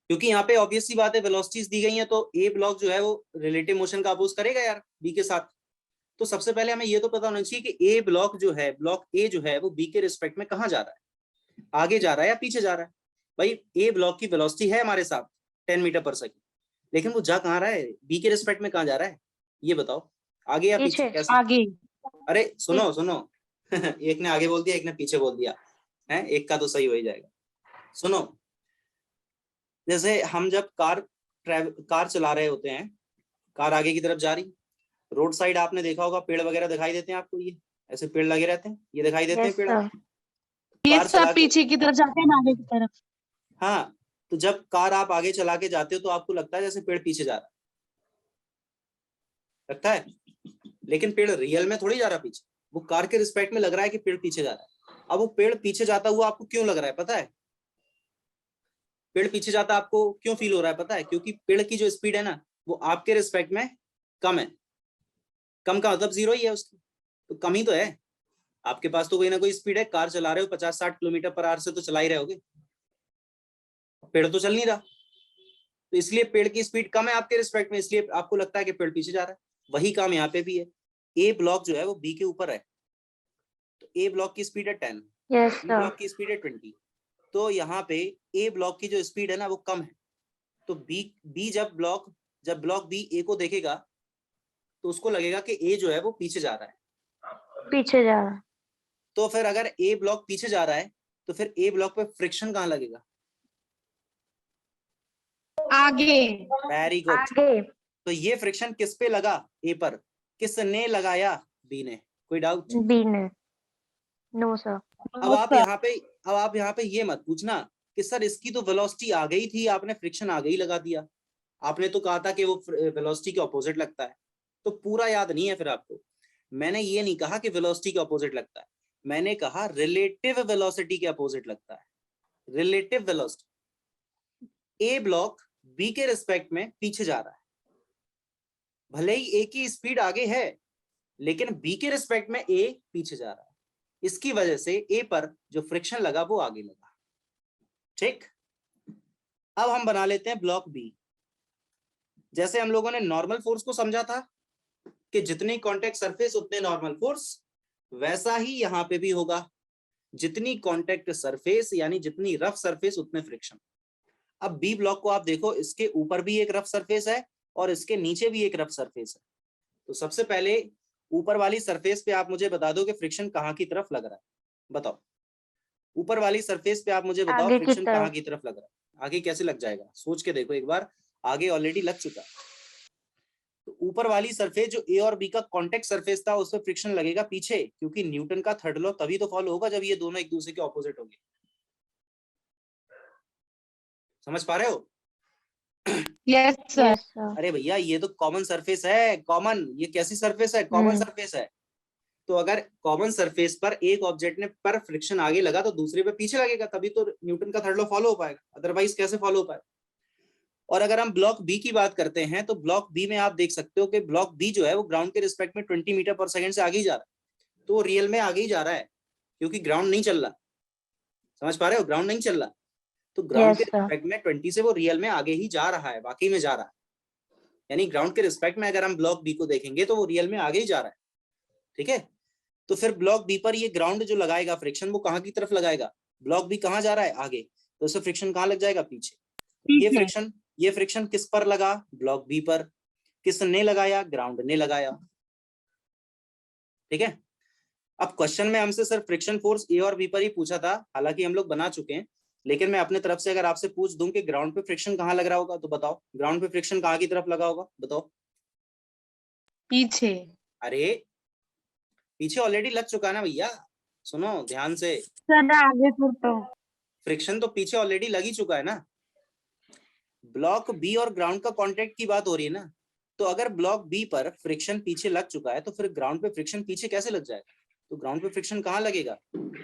क्योंकि यहाँ पे ऑब्वियस सी बात है, वेलोसिटीज दी गई हैं, तो ए ब्लॉक जो है वो रिलेटिव मोशन का अपोज करेगा यार बी के साथ। तो सबसे पहले हमें ये तो पता होना चाहिए कि ए ब्लॉक जो है, ब्लॉक ए जो है वो बी के रिस्पेक्ट में कहाँ जा रहा है, आगे जा रहा है या पीछे जा रहा है? भाई ए ब्लॉक की वेलोसिटी है हमारे साथ 10 मीटर पर सेकेंड, लेकिन वो जा कहाँ रहा है? बी के रिस्पेक्ट में कहाँ जा रहा है? ये बताओ, आगे या पीछे? कैसे? आगे। अरे सुनो सुनो एक ने आगे बोल दिया, एक ने पीछे बोल दिया है, एक का तो सही हो ही जाएगा। सुनो, जैसे हम जब कार चला रहे होते हैं, कार आगे की तरफ जा रही, रोड साइड आपने देखा होगा पेड़ वगैरह दिखाई देते हैं आपको, ये ऐसे पेड़ लगे रहते हैं, ये दिखाई देते हैं पेड़। ये सब पीछे की तरफ जाते हैं, आगे की तरफ। हाँ, तो जब कार आप आगे चला के जाते हो तो आपको लगता है जैसे पेड़ पीछे जा रहा है, लगता है, लेकिन पेड़ रियल में थोड़ी जा रहा पीछे, वो कार के रिस्पेक्ट में लग रहा है कि पेड़ पीछे जा रहा है। अब वो पेड़ पीछे जाता हुआ आपको क्यों लग रहा है पता है? पेड़ पीछे जाता आपको क्यों फील हो रहा है पता है? क्योंकि पेड़ की जो स्पीड है ना वो आपके रिस्पेक्ट में कम है। कम का मतलब जीरो ही है उसकी, तो कम ही तो है। आपके पास तो कोई ना कोई स्पीड है, कार चला रहे हो 50-60 किलोमीटर पर आवर से तो चला ही रहे होगे, पेड़ तो चल नहीं रहा, तो इसलिए पेड़ की स्पीड कम है आपके रिस्पेक्ट में, इसलिए आपको लगता है कि पेड़ पीछे जा रहा है। वही काम यहाँ पे भी है। ए ब्लॉक जो है वो बी के ऊपर है, तो ए ब्लॉक की स्पीड है 10, बी ब्लॉक की स्पीड है 20, तो यहाँ पे ए ब्लॉक की जो स्पीड है ना वो कम है, तो बी जब ब्लॉक बी ए को देखेगा तो उसको लगेगा कि ए जो है वो पीछे जा रहा है, पीछे जा रहा है। तो फिर अगर ए ब्लॉक पीछे जा रहा है तो फिर ए ब्लॉक पे फ्रिक्शन कहाँ लगेगा? आगे। Very good. आगे। तो ये फ्रिक्शन किस पे लगा? ए पर। किसने लगाया? बी ने। कोई डाउट? बी ने। No sir. अब आप यहाँ पे ये मत पूछना कि सर इसकी तो वेलोसिटी आ गई थी, आपने फ्रिक्शन आगे ही लगा दिया। आपने तो कहा था कि वो वेलोसिटी के ऑपोजिट लगता है, तो पूरा याद नहीं है फिर आपको। मैंने ये नहीं कहा कि वेलोसिटी के ऑपोजिट लगता है, मैंने कहा रिलेटिव वेलोसिटी के अपोजिट लगता है। Relative velocity. A block B के रिस्पेक्ट में पीछे जा रहा है, भले ही ए की स्पीड आगे है लेकिन बी के रिस्पेक्ट में ए पीछे जा रहा है। इसकी वजह से ए पर जो फ्रिक्शन लगा वो आगे लगा। ठीक, अब हम बना लेते हैं ब्लॉक बी। जैसे हम लोगों ने नॉर्मल फोर्स को समझा था कि जितनी कांटेक्ट सरफेस उतने नॉर्मल फोर्स, वैसा ही यहां पे भी होगा। जितनी कांटेक्ट सरफेस यानी जितनी रफ सरफेस उतने फ्रिक्शन। अब बी ब्लॉक को आप देखो, इसके ऊपर भी एक रफ सरफेस है और इसके नीचे भी एक रफ सरफेस है। तो सबसे पहले ऊपर वाली सरफेस पे आप मुझे बता दो कि फ्रिक्शन कहाँ की तरफ लग रहा है। बताओ, ऊपर वाली सरफेस पे आप मुझे बताओ फ्रिक्शन कहाँ की तरफ लग रहा है। आगे कैसे लग जाएगा, सोच के देखो एक बार। आगे ऑलरेडी लग चुका है। तो ऊपर वाली सरफेस जो ए और बी का कांटेक्ट सरफेस था, उस पर फ्रिक्शन लगेगा पीछे, क्योंकि न्यूटन का थर्ड लॉ तभी तो फॉलो होगा जब ये दोनों एक दूसरे के ऑपोजिट होंगे। समझ पा रहे हो? Yes sir. अरे भैया ये तो कॉमन सरफेस है, कॉमन। ये कैसी सरफेस है? कॉमन सरफेस है। तो अगर कॉमन सरफेस पर एक ऑब्जेक्ट ने पर फ्रिक्शन आगे लगा तो दूसरे पे पीछे लगेगा, तभी तो न्यूटन का थर्ड लॉ फॉलो हो पाएगा, अदरवाइज कैसे फॉलो हो पाएगा। और अगर हम ब्लॉक बी की बात करते हैं तो ब्लॉक बी में आप देख सकते हो कि ब्लॉक बी जो है वो ग्राउंड के रिस्पेक्ट में 20 मीटर पर सेकंड से आगे ही जा रहा है। तो वो रियल में आगे ही जा रहा है, क्योंकि ग्राउंड नहीं चल रहा। समझ पा रहे हो? ग्राउंड नहीं चल रहा, तो ग्राउंड के रिस्पेक्ट में 20 से वो रियल में आगे ही जा रहा है, वाकई में जा रहा है। यानी ग्राउंड के रिस्पेक्ट में अगर हम ब्लॉक बी को देखेंगे तो वो रियल में आगे ही जा रहा है। ठीक है, तो फिर ब्लॉक बी पर ये ग्राउंड जो लगाएगा फ्रिक्शन, वो कहाँ की तरफ लगाएगा? ब्लॉक बी कहाँ जा रहा है? आगे। तो उससे फ्रिक्शन कहाँ लग जाएगा? पीछे। ये फ्रिक्शन किस पर लगा? ब्लॉक बी पर। किसने लगाया? ग्राउंड ने लगाया। ठीक है, अब क्वेश्चन में हमसे सिर्फ फ्रिक्शन फोर्स ए और बी पर ही पूछा था, हालांकि हम लोग बना चुके हैं, लेकिन मैं अपने तरफ से अगर आपसे पूछ दूं कि ग्राउंड पे फ्रिक्शन कहाँ लग रहा होगा, तो बताओ ग्राउंड पे फ्रिक्शन कहाँ की तरफ लगा होगा? बताओ। पीछे। अरे पीछे ऑलरेडी लग चुका है ना भैया, सुनो ध्यान से। सर आगे तो फ्रिक्शन तो पीछे ऑलरेडी लग ही चुका है ना। ब्लॉक बी और ग्राउंड का कांटेक्ट की बात हो रही है ना, तो अगर ब्लॉक बी पर फ्रिक्शन पीछे लग चुका है तो फिर ग्राउंड पे फ्रिक्शन पीछे कैसे लग जाएगा? तो ग्राउंड पे फ्रिक्शन कहाँ लगेगा?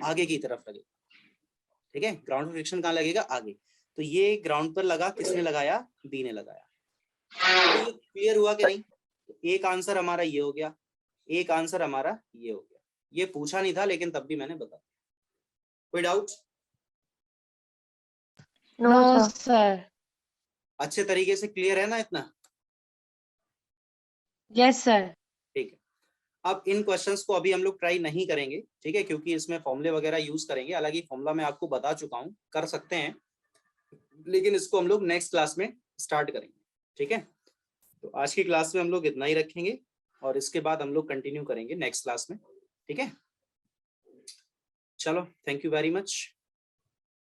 आगे की तरफ लगेगा। ठीक है, ग्राउंड पे फ्रिक्शन कहाँ लगेगा? आगे। तो ये ग्राउंड पर लगा, किसने लगाया? बी ने लगाया। तो ये क्लियर हुआ कि नहीं? तो एक आंसर हमारा ये हो गया, एक आंसर हमारा ये हो गया। ये पूछा नहीं था लेकिन तब भी मैंने बताया। कोई डाउट? No sir. अच्छे तरीके से क्लियर है ना इतना? Yes sir. ठीक है, अब इन क्वेश्चंस को अभी हम लोग ट्राई नहीं करेंगे, ठीक है, क्योंकि इसमें फॉर्मूले वगैरह यूज करेंगे। हालांकि फॉर्मूला मैं आपको बता चुका हूँ, कर सकते हैं, लेकिन इसको हम लोग नेक्स्ट क्लास में स्टार्ट करेंगे। ठीक है, तो आज की क्लास में हम लोग इतना ही रखेंगे और इसके बाद हम लोग कंटिन्यू करेंगे नेक्स्ट क्लास में। ठीक है, चलो, थैंक यू वेरी मच।